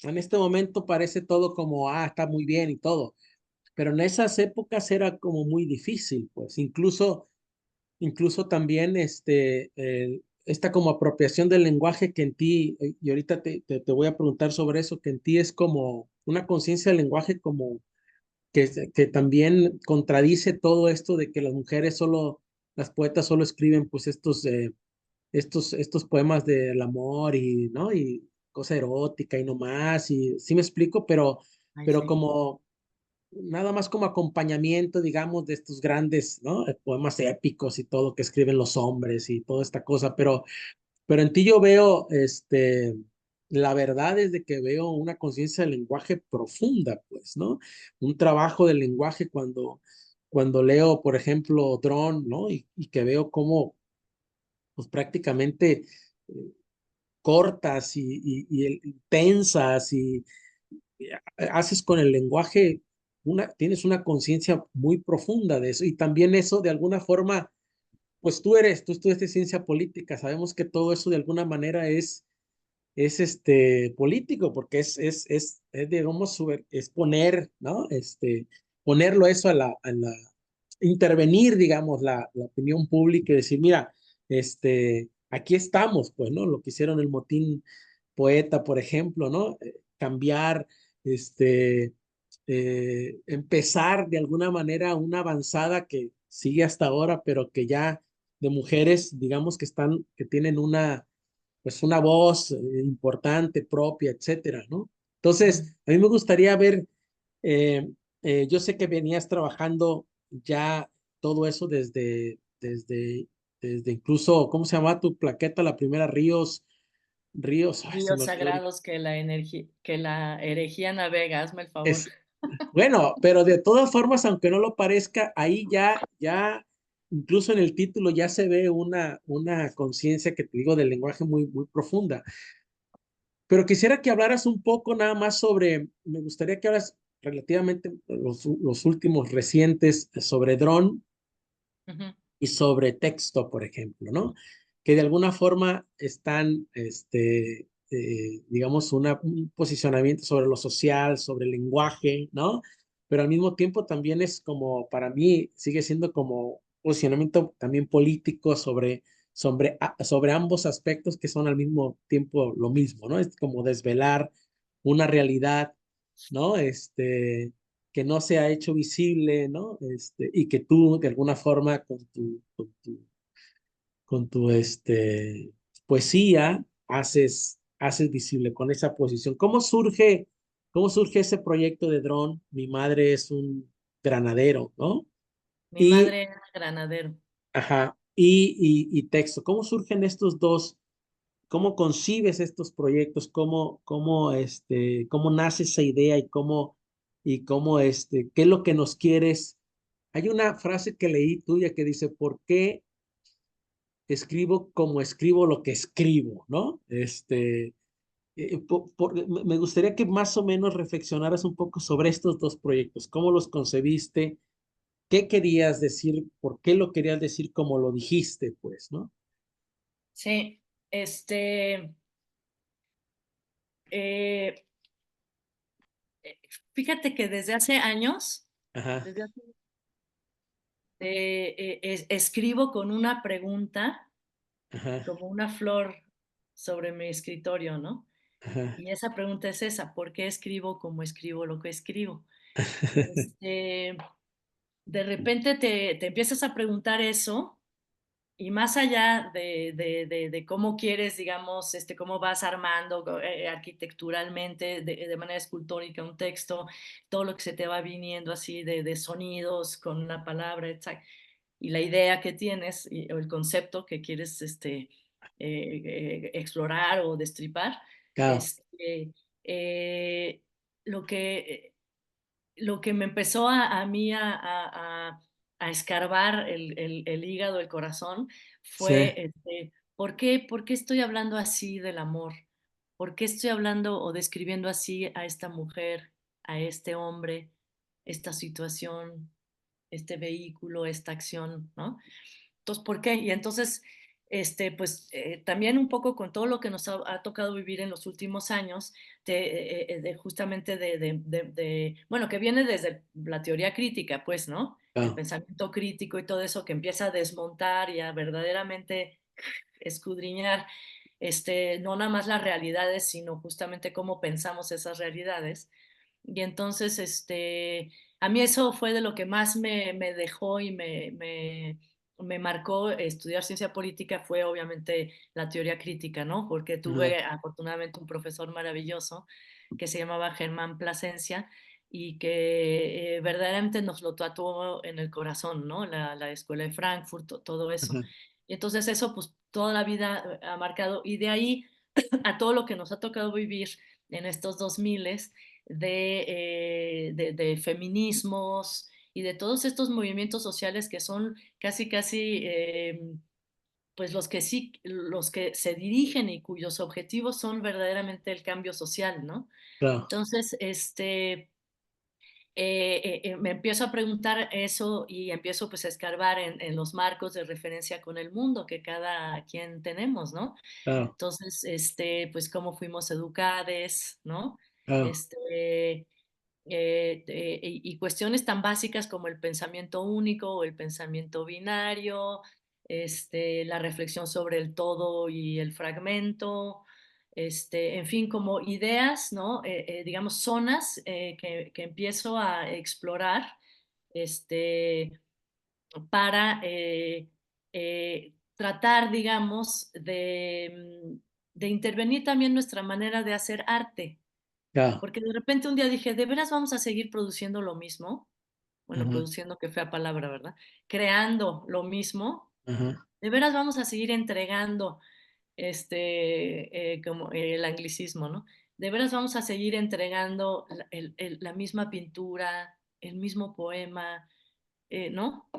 en este momento parece todo como, está muy bien y todo, pero en esas épocas era como muy difícil, pues, incluso también esta como apropiación del lenguaje que en ti, y ahorita te voy a preguntar sobre eso, que en ti es como una conciencia del lenguaje como que también contradice todo esto de que las mujeres solo, las poetas solo escriben pues estos poemas del amor y, ¿no? Y cosa erótica y no más, y sí me explico, Ay, pero sí. como nada más como acompañamiento, digamos, de estos grandes, ¿no? Poemas épicos y todo que escriben los hombres y toda esta cosa, pero en ti yo veo, la verdad es de que veo una conciencia del lenguaje profunda, pues, ¿no? Un trabajo del lenguaje cuando leo, por ejemplo, Drone, ¿no? Y que veo cómo, pues prácticamente cortas y tensas y haces con el lenguaje, tienes una conciencia muy profunda de eso. Y también eso, de alguna forma, pues tú estudiaste ciencia política, sabemos que todo eso de alguna manera es político, porque digamos, es poner, ¿no? Ponerlo eso intervenir, digamos, la opinión pública y decir, mira, aquí estamos, pues, ¿no? Lo que hicieron el motín poeta, por ejemplo, ¿no? Cambiar, empezar de alguna manera una avanzada que sigue hasta ahora, pero que ya de mujeres, digamos, que tienen pues una voz importante, propia, etcétera, ¿no? Ujú. Entonces, a mí me gustaría ver, eh, yo sé que venías trabajando ya todo eso desde incluso, ¿cómo se llama tu plaqueta? La primera Ríos, ay, se Ríos me olvidó ahorita. sagrados que la herejía navega, hazme el favor. Es, bueno, pero de todas formas, aunque no lo parezca, ahí ya, incluso en el título ya se ve una conciencia que te digo del lenguaje muy, muy profunda. Pero quisiera que hablaras un poco nada más me gustaría que hablas relativamente los últimos recientes sobre dron Ujú. y sobre texto, por ejemplo, ¿no? Que de alguna forma están, digamos, un posicionamiento sobre lo social, sobre el lenguaje, ¿no? Pero al mismo tiempo también es como, para mí, sigue siendo como posicionamiento también político sobre ambos aspectos que son al mismo tiempo lo mismo, ¿no? Es como desvelar una realidad ¿no? Que no se ha hecho visible, ¿no? Y que tú de alguna forma con tu poesía haces visible con esa posición. ¿Cómo surge ese proyecto de dron? Mi madre es un granadero, ¿no? Mi Y, madre era granadero. ajá, y texto. ¿Cómo surgen estos dos? ¿Cómo concibes estos proyectos? ¿Cómo nace esa idea y qué es lo que nos quieres? Hay una frase que leí tuya que dice, ¿por qué escribo como escribo lo que escribo? ¿No? Me gustaría que más o menos reflexionaras un poco sobre estos dos proyectos, cómo los concebiste, qué querías decir, por qué lo querías decir como lo dijiste, pues, ¿no? Sí, este, eh, fíjate que desde hace años, Ajá, desde hace, escribo con una pregunta, ajá, como una flor sobre mi escritorio, ¿no? ajá. Y esa pregunta es esa, ¿por qué escribo como escribo lo que escribo? Este, de repente te empiezas a preguntar eso. Y más allá de cómo quieres, digamos, cómo vas armando arquitecturalmente, de manera escultórica un texto, todo lo que se te va viniendo así de sonidos con la palabra, etc. Y la idea que tienes o el concepto que quieres explorar o destripar, Claro, este, eh, lo que lo que me empezó a mí a escarbar el hígado, el corazón, sí, fue, ¿por qué estoy hablando así del amor? ¿Por qué estoy hablando o describiendo así a esta mujer, a este hombre, esta situación, este vehículo, esta acción, ¿no? Entonces, ¿por qué? Y entonces, pues también un poco con todo lo que nos ha tocado vivir en los últimos años, justamente bueno, que viene desde la teoría crítica, pues, ¿no? El claro, pensamiento crítico y todo eso que empieza a desmontar y a verdaderamente escudriñar, no nada más las realidades, sino justamente cómo pensamos esas realidades. Y entonces, a mí eso fue de lo que más me dejó y me marcó estudiar ciencia política, fue obviamente la teoría crítica, ¿no? Porque ajá, tuve afortunadamente un profesor maravilloso que se llamaba Germán Plasencia y que verdaderamente nos lo tatuó en el corazón, ¿no? La Escuela de Frankfurt, todo eso. ajá, Y entonces eso, pues toda la vida ha marcado. Y de ahí a todo lo que nos ha tocado vivir en estos 2000 de feminismos y de todos estos movimientos sociales que son casi, casi, pues los que se dirigen y cuyos objetivos son verdaderamente el cambio social, ¿no? claro, Entonces, me empiezo a preguntar eso y empiezo pues a escarbar en los marcos de referencia con el mundo que cada quien tenemos, ¿no? claro, Entonces, pues cómo fuimos educades, ¿no? claro, Este, y cuestiones tan básicas como el pensamiento único o el pensamiento binario, la reflexión sobre el todo y el fragmento, en fin, como ideas, ¿no? Digamos, zonas que empiezo a explorar este, para tratar, digamos, de intervenir también nuestra manera de hacer arte. claro, Porque de repente un día dije, ¿de veras vamos a seguir produciendo lo mismo? Bueno, ajá, produciendo, qué fea palabra, ¿verdad? Creando lo mismo. ajá, ¿De veras vamos a seguir entregando, como el anglicismo, ¿no? ¿De veras vamos a seguir entregando la misma pintura, el mismo poema, ¿no?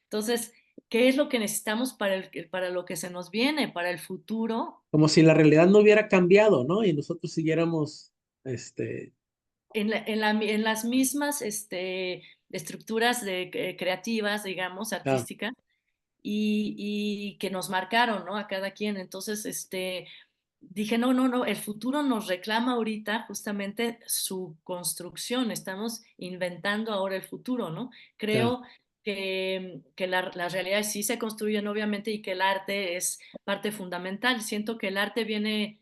Entonces, ¿qué es lo que necesitamos para lo que se nos viene, para el futuro? como si la realidad no hubiera cambiado, ¿no? Y nosotros siguiéramos, En las mismas estructuras creativas, digamos, claro, artísticas, y que nos marcaron, ¿no? A cada quien. Entonces, dije, no, no, no, el futuro nos reclama ahorita justamente su construcción, estamos inventando ahora el futuro, ¿no? claro, Creo que las realidades sí se construyen, obviamente, y que el arte es parte fundamental. Siento que el arte viene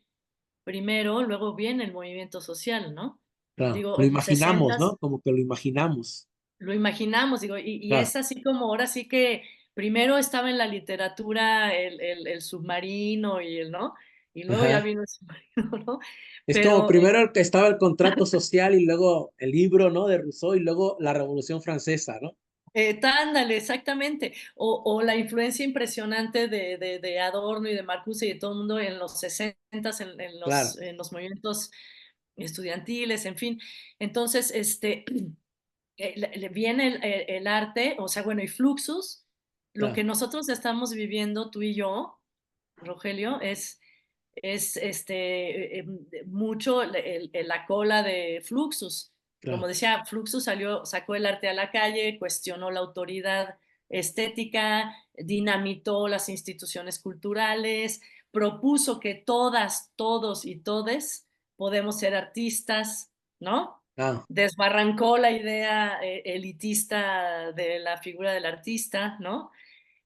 primero, luego viene el movimiento social, ¿no? claro. Lo Digo, imaginamos, ¿no? Como que lo imaginamos. lo imaginamos, digo, y Claro. es así como ahora sí que primero estaba en la literatura el submarino y el, ¿no? Y luego ya Ajá. vino el submarino, ¿no? Es como Pero, primero el que estaba el contrato social y luego el libro, ¿no? De Rousseau y luego la Revolución Francesa, ¿no? ándale, exactamente. O la influencia impresionante de Adorno y de Marcuse y de todo el mundo en los 60 Claro, en los movimientos estudiantiles, en fin. Entonces, viene el arte, o sea, bueno, y Fluxus, lo que claro, nosotros estamos viviendo, tú y yo, Rogelio, es mucho la cola de Fluxus. Como claro. decía, Fluxus sacó el arte a la calle, cuestionó la autoridad estética, dinamitó las instituciones culturales, propuso que todas, todos y todes podemos ser artistas, ¿no? Claro, Desbarrancó la idea elitista de la figura del artista, ¿no?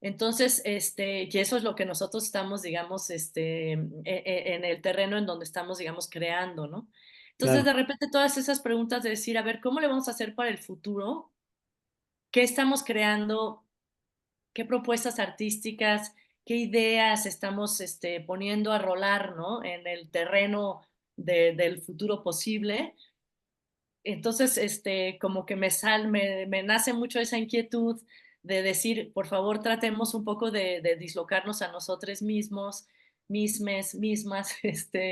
Entonces, y eso es lo que nosotros estamos, digamos, en el terreno en donde estamos, digamos, creando, ¿no? Entonces, claro, de repente, todas esas preguntas de decir, a ver, ¿cómo le vamos a hacer para el futuro? ¿Qué estamos creando? ¿Qué propuestas artísticas? ¿Qué ideas estamos poniendo a rolar, ¿no? En el terreno del futuro posible. Entonces, como que me nace mucho esa inquietud de decir, por favor, tratemos un poco de dislocarnos a nosotros mismos, mismas,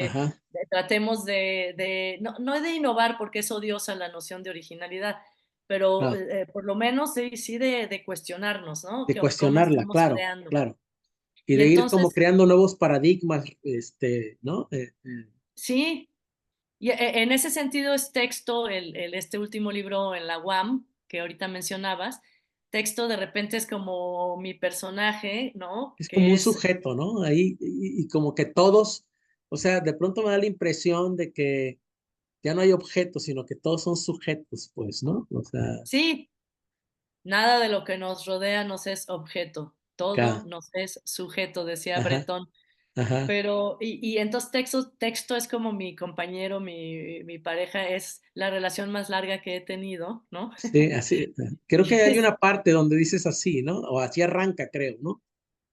ajá, tratemos no, no de innovar porque es odiosa la noción de originalidad, pero claro. por lo menos sí, sí de cuestionarnos, ¿no? De ¿Cómo cuestionarla, estamos claro, creando? claro. Y Y de ir como entonces, creando nuevos paradigmas, ¿no? sí, y en ese sentido es texto, este último libro en la UAM, que ahorita mencionabas, texto de repente es como mi personaje, ¿no? Es como Que un es, sujeto, ¿no? Ahí, y como que todos, o sea, de pronto me da la impresión de que ya no hay objetos, sino que todos son sujetos, pues, ¿no? O sea, sí, nada de lo que nos rodea nos es objeto, todo acá, nos es sujeto, decía ajá, Breton. ajá. Pero, y entonces texto es como mi compañero, mi pareja, es la relación más larga que he tenido, ¿no? Sí, así. Creo Y que hay es, una parte donde dices así, ¿no? O así arranca, creo, ¿no?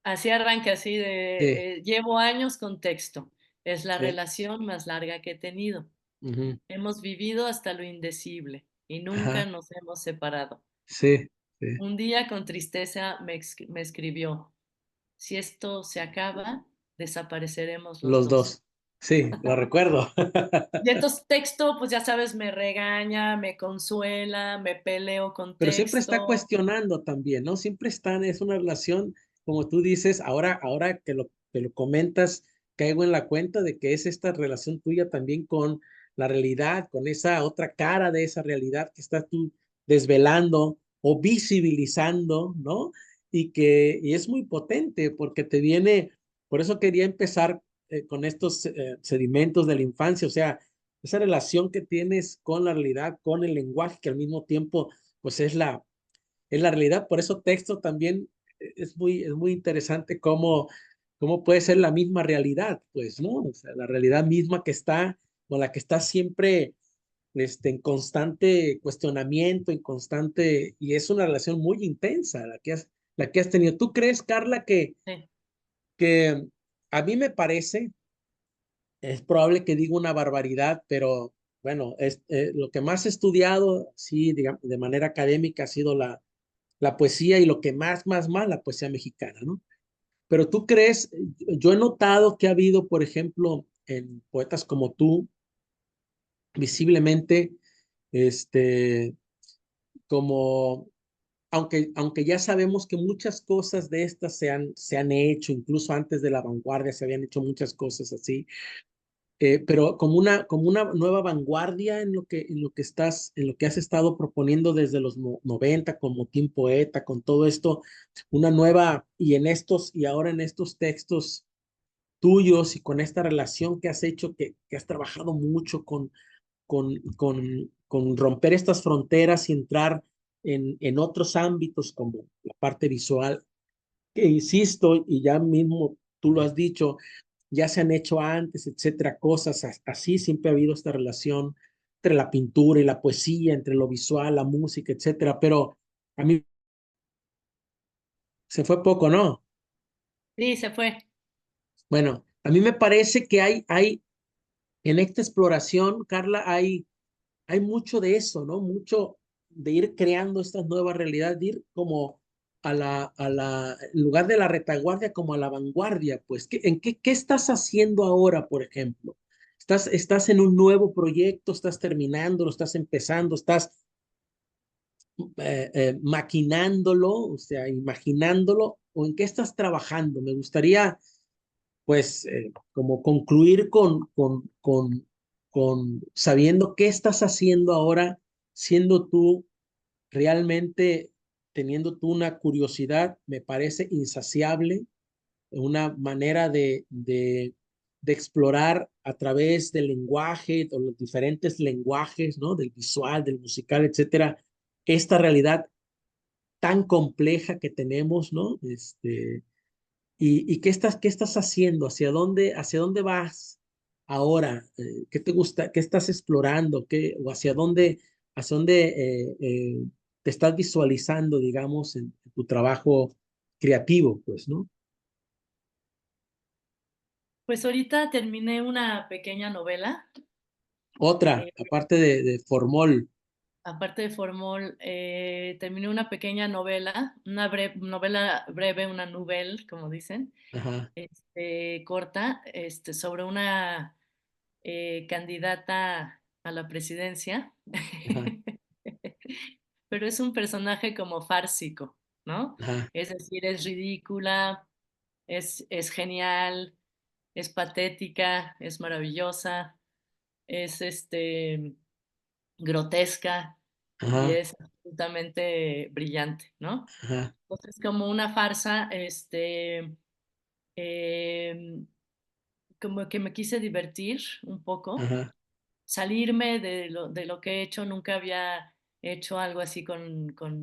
así arranca, así Sí, de, llevo años con texto. Es la sí. relación más larga que he tenido. Ujú, Hemos vivido hasta lo indecible y nunca ajá, nos hemos separado. sí, sí. Un día con tristeza me escribió, si esto se acaba, desapareceremos los Los dos. dos. Sí, lo recuerdo. Y entonces texto, pues ya sabes, me regaña, me consuela, me peleo con Pero siempre está texto. cuestionando también, ¿no? Siempre están, es una relación, como tú dices, ahora que lo comentas, caigo en la cuenta de que es esta relación tuya también con la realidad, con esa otra cara de esa realidad que estás tú desvelando o visibilizando, ¿no? Y es muy potente porque te viene, por eso quería empezar con estos sedimentos de la infancia, o sea, esa relación que tienes con la realidad, con el lenguaje, que al mismo tiempo pues es la realidad. Por eso texto también es muy interesante cómo puede ser la misma realidad, pues, ¿no? O sea, la realidad misma que está, con la que está siempre en constante cuestionamiento, en constante, y es una relación muy intensa la que has tenido. ¿Tú crees, Carla, Sí, que a mí me parece, es probable que diga una barbaridad, pero bueno, lo que más he estudiado, sí, digamos, de manera académica ha sido la poesía y lo que más, la poesía mexicana, ¿no? Pero tú crees, yo he notado que ha habido, por ejemplo, en poetas como tú, visiblemente, este, como, aunque ya sabemos que muchas cosas de estas se han hecho, incluso antes de la vanguardia se habían hecho muchas cosas así, pero como una nueva vanguardia en lo que estás, en lo que has estado proponiendo desde los 90 con Motín Poeta, con todo esto, una nueva, y ahora en estos textos tuyos y con esta relación que has hecho, que has trabajado mucho con romper estas fronteras y entrar en otros ámbitos como la parte visual, que insisto, y ya mismo tú lo has dicho, ya se han hecho antes, etcétera, cosas así, siempre ha habido esta relación entre la pintura y la poesía, entre lo visual, la música, etcétera, pero a mí se fue poco, ¿no? Sí, se fue. Bueno, a mí me parece que hay en esta exploración, Carla, hay mucho de eso, ¿no? Mucho de ir creando estas nuevas realidades, de ir como en lugar de la retaguardia, como a la vanguardia, pues. ¿Qué estás haciendo ahora, por ejemplo? ¿Estás en un nuevo proyecto? ¿Estás terminando? ¿Lo estás empezando? ¿Estás maquinándolo? O sea, imaginándolo. ¿O en qué estás trabajando? Me gustaría pues como concluir con sabiendo qué estás haciendo ahora, siendo tú realmente teniendo tú una curiosidad, me parece insaciable, una manera de explorar a través del lenguaje, o los diferentes lenguajes, ¿no? Del visual, del musical, etcétera, esta realidad tan compleja que tenemos, ¿no? ¿Y qué estás haciendo? Hacia dónde vas ahora? ¿Qué te gusta? ¿Qué estás explorando? ¿O hacia dónde te estás visualizando, digamos, en tu trabajo creativo, pues, ¿no? Pues ahorita terminé una pequeña novela. Otra, eh, aparte de Formol. Aparte de Formol, terminé una pequeña novela, una novela breve, una nouvelle, como dicen, Ajá, corta, sobre una candidata a la presidencia. ajá, Pero es un personaje como fársico, ¿no? ajá, Es decir, es ridícula, es genial, es patética, es maravillosa, es grotesca y ajá, es absolutamente brillante, ¿no? ajá, Entonces, como una farsa, em, como que me quise divertir un poco, ajá, salirme de lo que he hecho, nunca había hecho algo así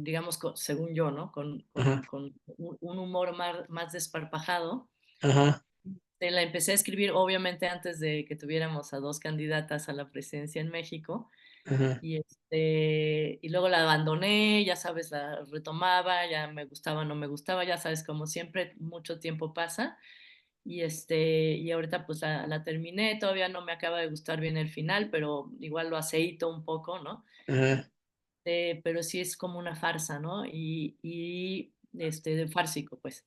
digamos, según yo, ¿no? ajá, Con un humor más desparpajado. ajá, La empecé a escribir, obviamente, antes de que tuviéramos a dos candidatas a la presidencia en México. ajá, Y luego la abandoné, ya sabes, la retomaba, ya me gustaba, no me gustaba, ya sabes, como siempre, mucho tiempo pasa. Y ahorita pues la terminé, todavía no me acaba de gustar bien el final, pero igual lo aceito un poco, ¿no? ajá, Pero sí es como una farsa, ¿no? De fársico, pues.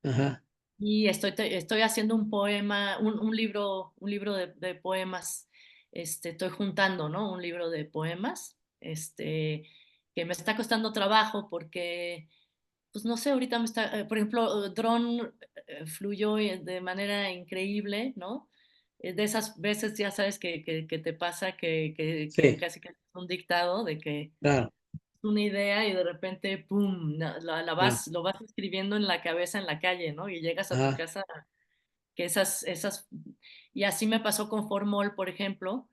ajá, Y estoy haciendo un poema, un libro de poemas, estoy juntando, ¿no? Un libro de poemas, que me está costando trabajo porque, pues no sé, ahorita por ejemplo, Dron fluyó de manera increíble, ¿no? De esas veces, ya sabes, que te pasa que sí, casi que es un dictado de que claro, una idea y de repente, ¡pum!, claro, lo vas escribiendo en la cabeza en la calle, ¿no? Y llegas a tu ajá, casa, que y así me pasó con Formol, por ejemplo,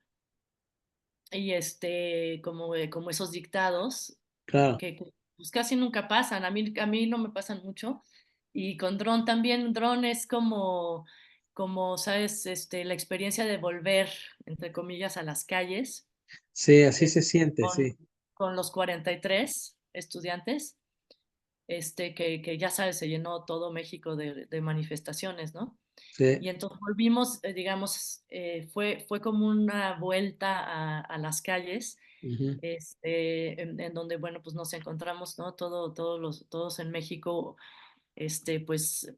y como esos dictados, claro, pues casi nunca pasan, a mí no me pasan mucho, y con Dron también, Dron es como, ¿sabes? La experiencia de volver, entre comillas, a las calles, sí, así es se siente, con, sí, con los 43 estudiantes, que ya sabes, se llenó todo México de manifestaciones, ¿no? sí, Y entonces volvimos, digamos, fue como una vuelta a las calles, ujú, en donde, bueno, pues nos encontramos, ¿no? Todos en México, pues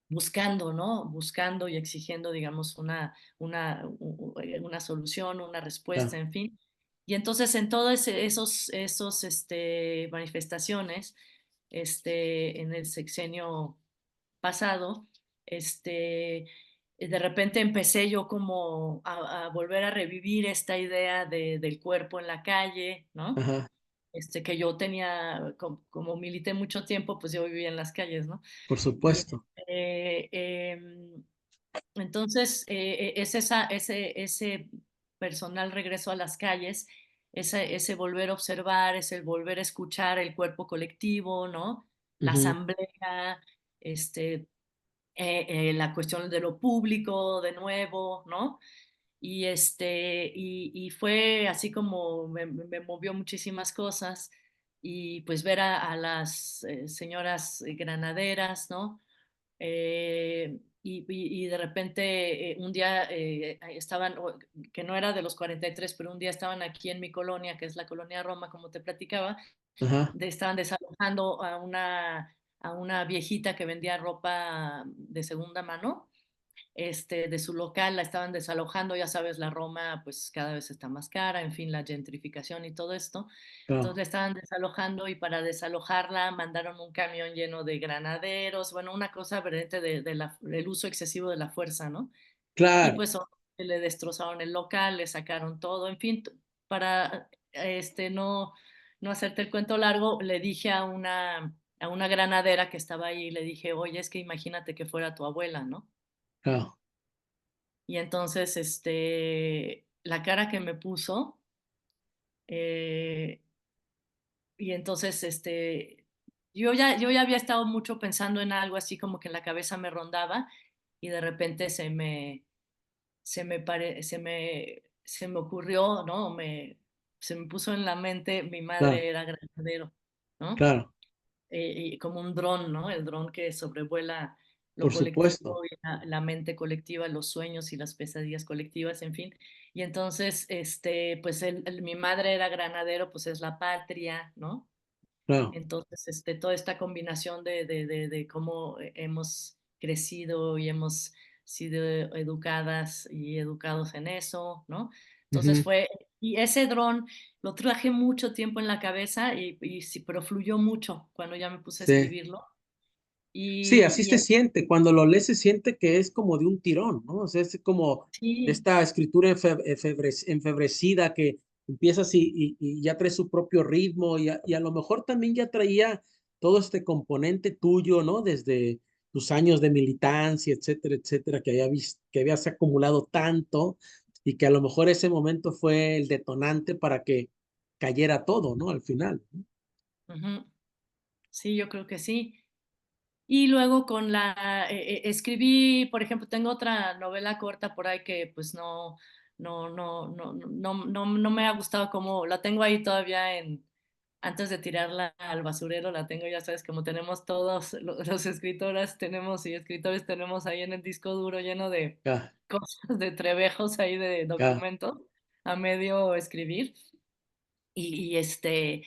buscando, ¿no? Buscando y exigiendo, digamos, una solución, una respuesta, claro, en fin. Y entonces en todas manifestaciones, en el sexenio pasado, de repente empecé yo como a volver a revivir esta idea del cuerpo en la calle, ¿no? ajá, Que yo tenía, como milité mucho tiempo, pues yo vivía en las calles, ¿no? por Y supuesto, entonces ese personal regreso a las calles, ese volver a observar, ese volver a escuchar el cuerpo colectivo, ¿no? La ujú, asamblea, la cuestión de lo público de nuevo, ¿no? y fue así como me movió muchísimas cosas y pues ver a las señoras granaderas, ¿no? Y de repente un día estaban, que no era de los 43, pero un día estaban aquí en mi colonia, que es la colonia Roma, como te platicaba, Ajá, estaban desalojando a una viejita que vendía ropa de segunda mano, de su local, la estaban desalojando, ya sabes, la Roma pues cada vez está más cara, en fin, la gentrificación y todo esto. Entonces claro, la estaban desalojando y para desalojarla mandaron un camión lleno de granaderos, bueno, una cosa verdaderamente del uso excesivo de la fuerza, ¿no? Y claro, pues le destrozaron el local, le sacaron todo, en fin, para no hacerte el cuento largo, le dije a una granadera que estaba ahí, le dije, oye, es que imagínate que fuera tu abuela, ¿no? claro, Y entonces, la cara que me puso, eh, y entonces, yo ya había estado mucho pensando en algo así como que en la cabeza me rondaba y de repente se me ocurrió, ¿no? Se me puso en la mente, mi claro, madre era granadero, ¿no? claro, Y como un dron, ¿no? El dron que sobrevuela lo por supuesto, colectivo y la mente colectiva, los sueños y las pesadillas colectivas, en fin. Y entonces, pues mi madre era granadero, pues es la patria, ¿no? claro, Entonces, toda esta combinación de cómo hemos crecido y hemos sido educadas y educados en eso, ¿no? Entonces ujú, fue, y ese dron lo traje mucho tiempo en la cabeza y sí, pero fluyó mucho cuando ya me puse a sí. escribirlo. Sí, así Y se siente. Cuando lo lees se siente que es como de un tirón, ¿no? O sea, es como sí, esta escritura enfebrecida que empiezas y ya trae su propio ritmo y a lo mejor también ya traía todo este componente tuyo, ¿no? Desde tus años de militancia, etcétera, etcétera, que habías acumulado tanto y que a lo mejor ese momento fue el detonante para que cayera todo, ¿no? Al final, ¿no? ujú, sí, yo creo que sí. Y luego escribí, por ejemplo, tengo otra novela corta por ahí que pues no me ha gustado como, la tengo ahí todavía antes de tirarla al basurero, la tengo, ya sabes, como tenemos todos los escritoras tenemos y escritores tenemos ahí en el disco duro lleno de Ya, cosas, de trebejos ahí de ya, documentos a medio escribir. Y, y este,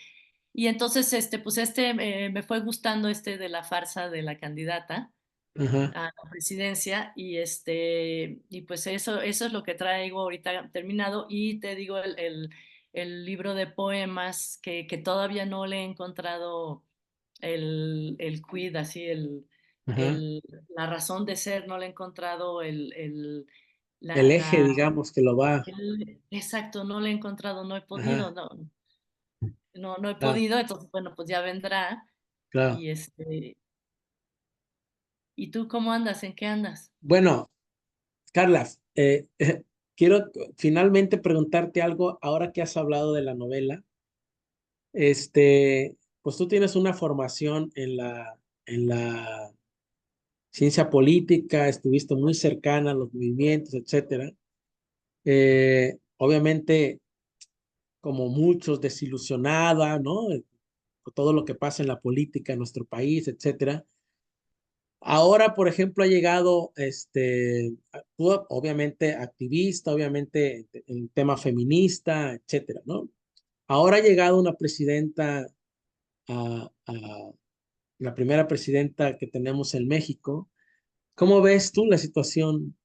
y entonces, pues me fue gustando de la farsa de la candidata ajá, a la presidencia y pues eso es lo que traigo ahorita terminado y te digo el libro de poemas que todavía no le he encontrado el quid, así ajá. el, la razón de ser, no le he encontrado El eje, digamos, que lo va. exacto, no le he encontrado, no he podido, Ajá, no he claro, podido, entonces bueno, pues ya vendrá claro. y ¿y tú cómo andas? ¿En qué andas? Bueno, Carla, quiero finalmente preguntarte algo ahora que has hablado de la novela. Pues tú tienes una formación en la ciencia política, estuviste muy cercana a los movimientos, etcétera. Obviamente, como muchos, desilusionada, ¿no? Por todo lo que pasa en la política en nuestro país, etcétera. Ahora, por ejemplo, ha llegado, tú, obviamente activista, obviamente en tema feminista, etcétera, ¿no? Ahora ha llegado una presidenta, la primera presidenta que tenemos en México. ¿Cómo ves tú la situación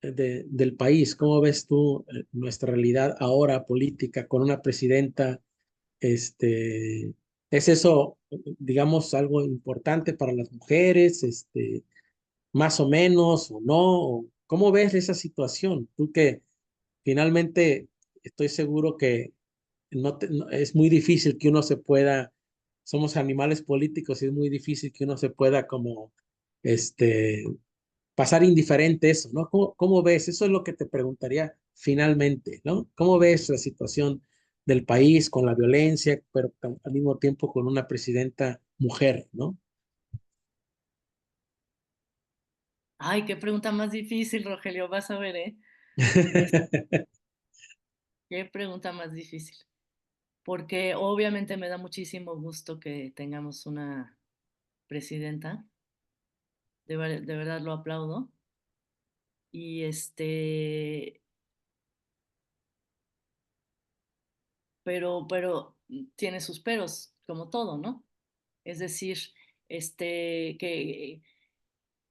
del país? ¿Cómo ves tú nuestra realidad ahora política con una presidenta? Este, ¿Es eso, digamos, algo importante para las mujeres? Más o menos o no. ¿Cómo ves esa situación? Tú que finalmente estoy seguro que es muy difícil que uno se pueda, somos animales políticos y es muy difícil que uno se pueda como este, pasar indiferente eso, ¿no? ¿Cómo ves? Eso es lo que te preguntaría finalmente, ¿no? ¿Cómo ves la situación del país con la violencia, pero al mismo tiempo con una presidenta mujer, ¿no? Ay, qué pregunta más difícil, Rogelio, vas a ver, ¿eh? Es, qué pregunta más difícil, porque obviamente me da muchísimo gusto que tengamos una presidenta, de verdad lo aplaudo, y pero tiene sus peros, como todo, ¿no? Es decir, que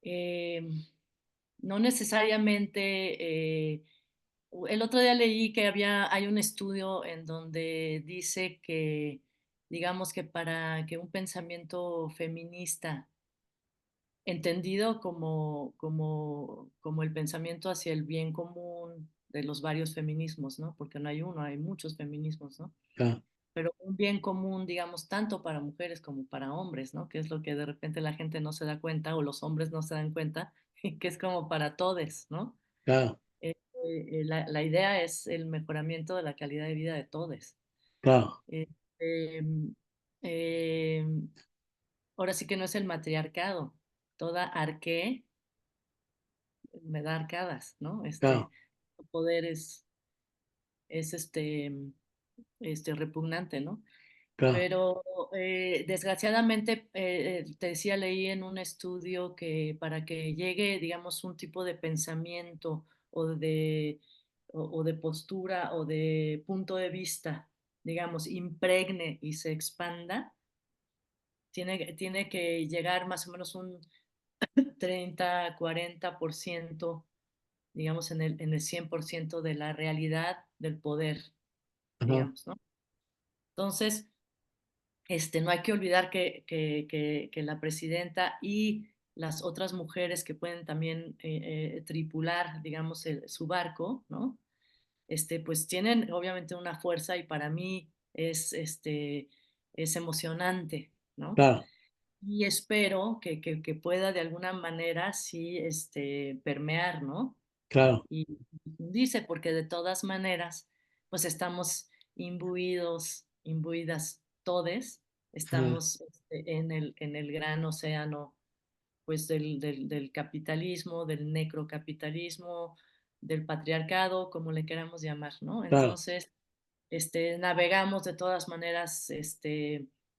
em, no necesariamente, el otro día leí que hay un estudio en donde dice que, digamos que para que un pensamiento feminista, entendido como el pensamiento hacia el bien común de los varios feminismos, ¿no? Porque no hay uno, hay muchos feminismos, ¿no? Claro, Pero un bien común, digamos, tanto para mujeres como para hombres, ¿no? Que es lo que de repente la gente no se da cuenta o los hombres no se dan cuenta, que es como para todes, ¿no? claro, La idea es el mejoramiento de la calidad de vida de todos. claro, Eh, em, em, ahora sí que no es el matriarcado, toda arqué me da arcadas, ¿no? claro, El poder es repugnante, ¿no? claro. Pero desgraciadamente, te decía, leí en un estudio que para que llegue, digamos, un tipo de pensamiento o de postura o de punto de vista, digamos, impregne y se expanda, tiene que llegar más o menos un 30-40%, digamos, en el 100% de la realidad del poder, Ajá, digamos, ¿no? Entonces, no hay que olvidar que la presidenta y las otras mujeres que pueden también tripular, digamos, su barco, ¿no? Pues tienen obviamente una fuerza y para mí es emocionante, ¿no? claro, Y espero que pueda de alguna manera sí permear, ¿no? claro, Y difundirse, porque de todas maneras, pues estamos imbuidas todes, ajá, estamos en el gran océano, pues del capitalismo, del necrocapitalismo, del patriarcado, como le queramos llamar, ¿no? claro, Entonces, navegamos de todas maneras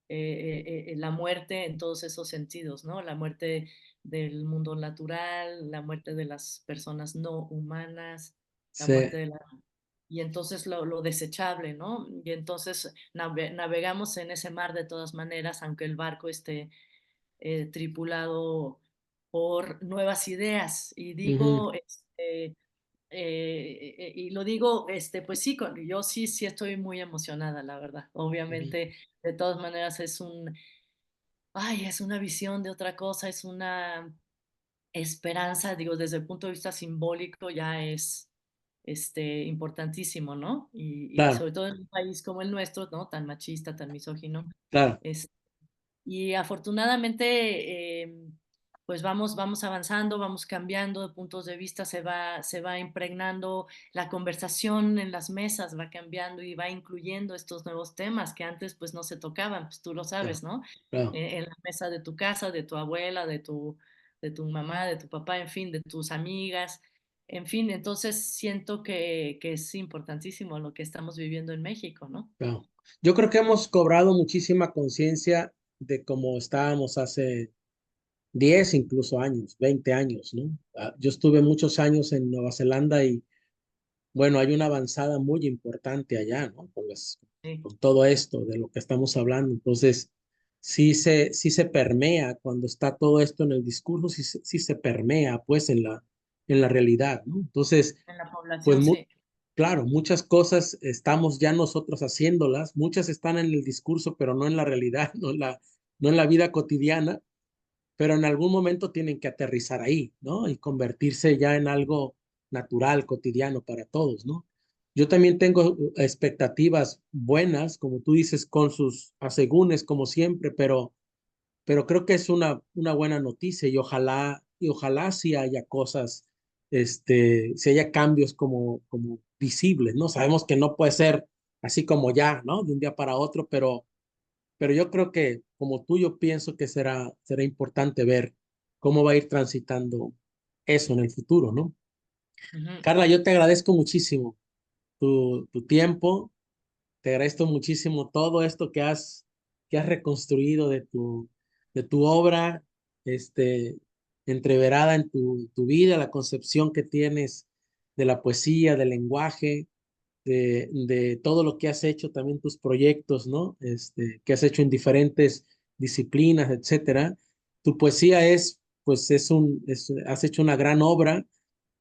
la muerte en todos esos sentidos, ¿no? La muerte del mundo natural, la muerte de las personas no humanas, la sí, muerte de la... Y entonces lo desechable, ¿no? Y entonces navegamos en ese mar de todas maneras, aunque el barco esté tripulado por nuevas ideas. Y ujú, digo, y lo digo, pues sí, yo sí estoy muy emocionada, la verdad. ujú, Obviamente, de todas maneras, es una visión de otra cosa, es una esperanza, digo, desde el punto de vista simbólico ya es importantísimo, ¿no? Y claro, sobre todo en un país como el nuestro, ¿no? Tan machista, tan misógino, claro, y afortunadamente, pues vamos avanzando, vamos cambiando de puntos de vista, se va impregnando la conversación en las mesas, va cambiando y va incluyendo estos nuevos temas que antes pues no se tocaban, pues tú lo claro, sabes, ¿no? claro, En la mesa de tu casa, de tu abuela, de tu mamá, de tu papá, en fin, de tus amigas, en fin, entonces siento que es importantísimo lo que estamos viviendo en México, ¿no? claro. Yo creo que hemos cobrado muchísima conciencia de cómo estábamos hace 10 incluso años, 20 años, ¿no? Yo estuve muchos años en Nueva Zelanda y bueno, hay una avanzada muy importante allá, ¿no? Sí, Con todo esto de lo que estamos hablando. Entonces, sí se permea cuando está todo esto en el discurso, sí se permea pues en la realidad, ¿no? Entonces, en la pues población, sí. claro, muchas cosas estamos ya nosotros haciéndolas, muchas están en el discurso, pero no en la realidad, no en la vida cotidiana, pero en algún momento tienen que aterrizar ahí, ¿no? Y convertirse ya en algo natural, cotidiano para todos, ¿no? Yo también tengo expectativas buenas, como tú dices, con sus asegúnes, como siempre, pero creo que es una buena noticia y ojalá sí haya cosas, si haya cambios como visibles, ¿no? Sabemos que no puede ser así como ya, ¿no? De un día para otro, pero yo creo que como tú, yo pienso que será importante ver cómo va a ir transitando eso en el futuro, ¿no? Ujú. Carla, yo te agradezco muchísimo tu tiempo, te agradezco muchísimo todo esto que has reconstruido de tu obra, este, entreverada en tu vida, la concepción que tienes de la poesía, del lenguaje, de todo lo que has hecho, también tus proyectos, ¿no? Que has hecho en diferentes disciplinas, etcétera. Tu poesía pues has hecho una gran obra,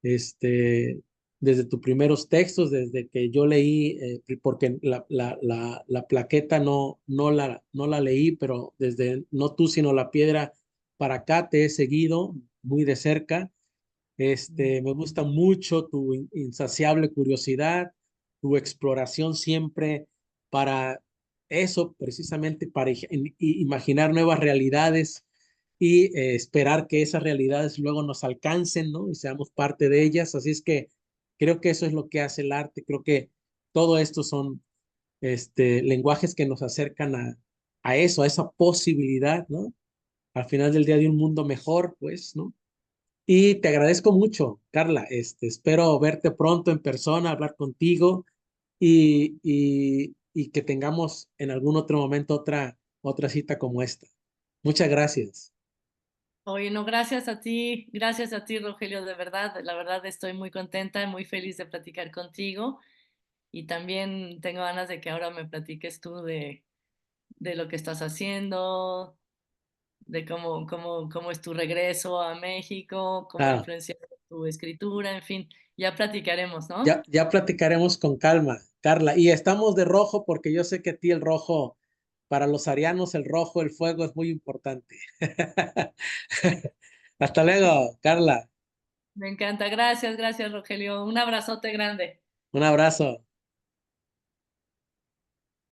este, desde tus primeros textos, desde que yo leí, porque la plaqueta no la leí, pero desde no tú, sino la piedra para acá te he seguido muy de cerca. Me gusta mucho tu insaciable curiosidad, tu exploración siempre para eso, precisamente para imaginar nuevas realidades y esperar que esas realidades luego nos alcancen, ¿no? Y seamos parte de ellas. Así es que creo que eso es lo que hace el arte. Creo que todo esto son lenguajes que nos acercan a eso, a esa posibilidad, ¿no? Al final del día de un mundo mejor, pues, ¿no? Y te agradezco mucho, Carla. Espero verte pronto en persona, hablar contigo y que tengamos en algún otro momento otra cita como esta. Muchas gracias. Oye, no, gracias a ti, Rogelio, de verdad, la verdad estoy muy contenta, muy feliz de platicar contigo y también tengo ganas de que ahora me platiques tú de lo que estás haciendo, de cómo es tu regreso a México, cómo ha Claro, influenciado tu escritura, en fin, ya platicaremos, ¿no? ya platicaremos con calma, Carla. Y estamos de rojo porque yo sé que a ti el rojo, para los arianos, el rojo, el fuego es muy importante. Hasta luego, Carla. Me encanta, gracias, Rogelio, un abrazote grande. Un abrazo.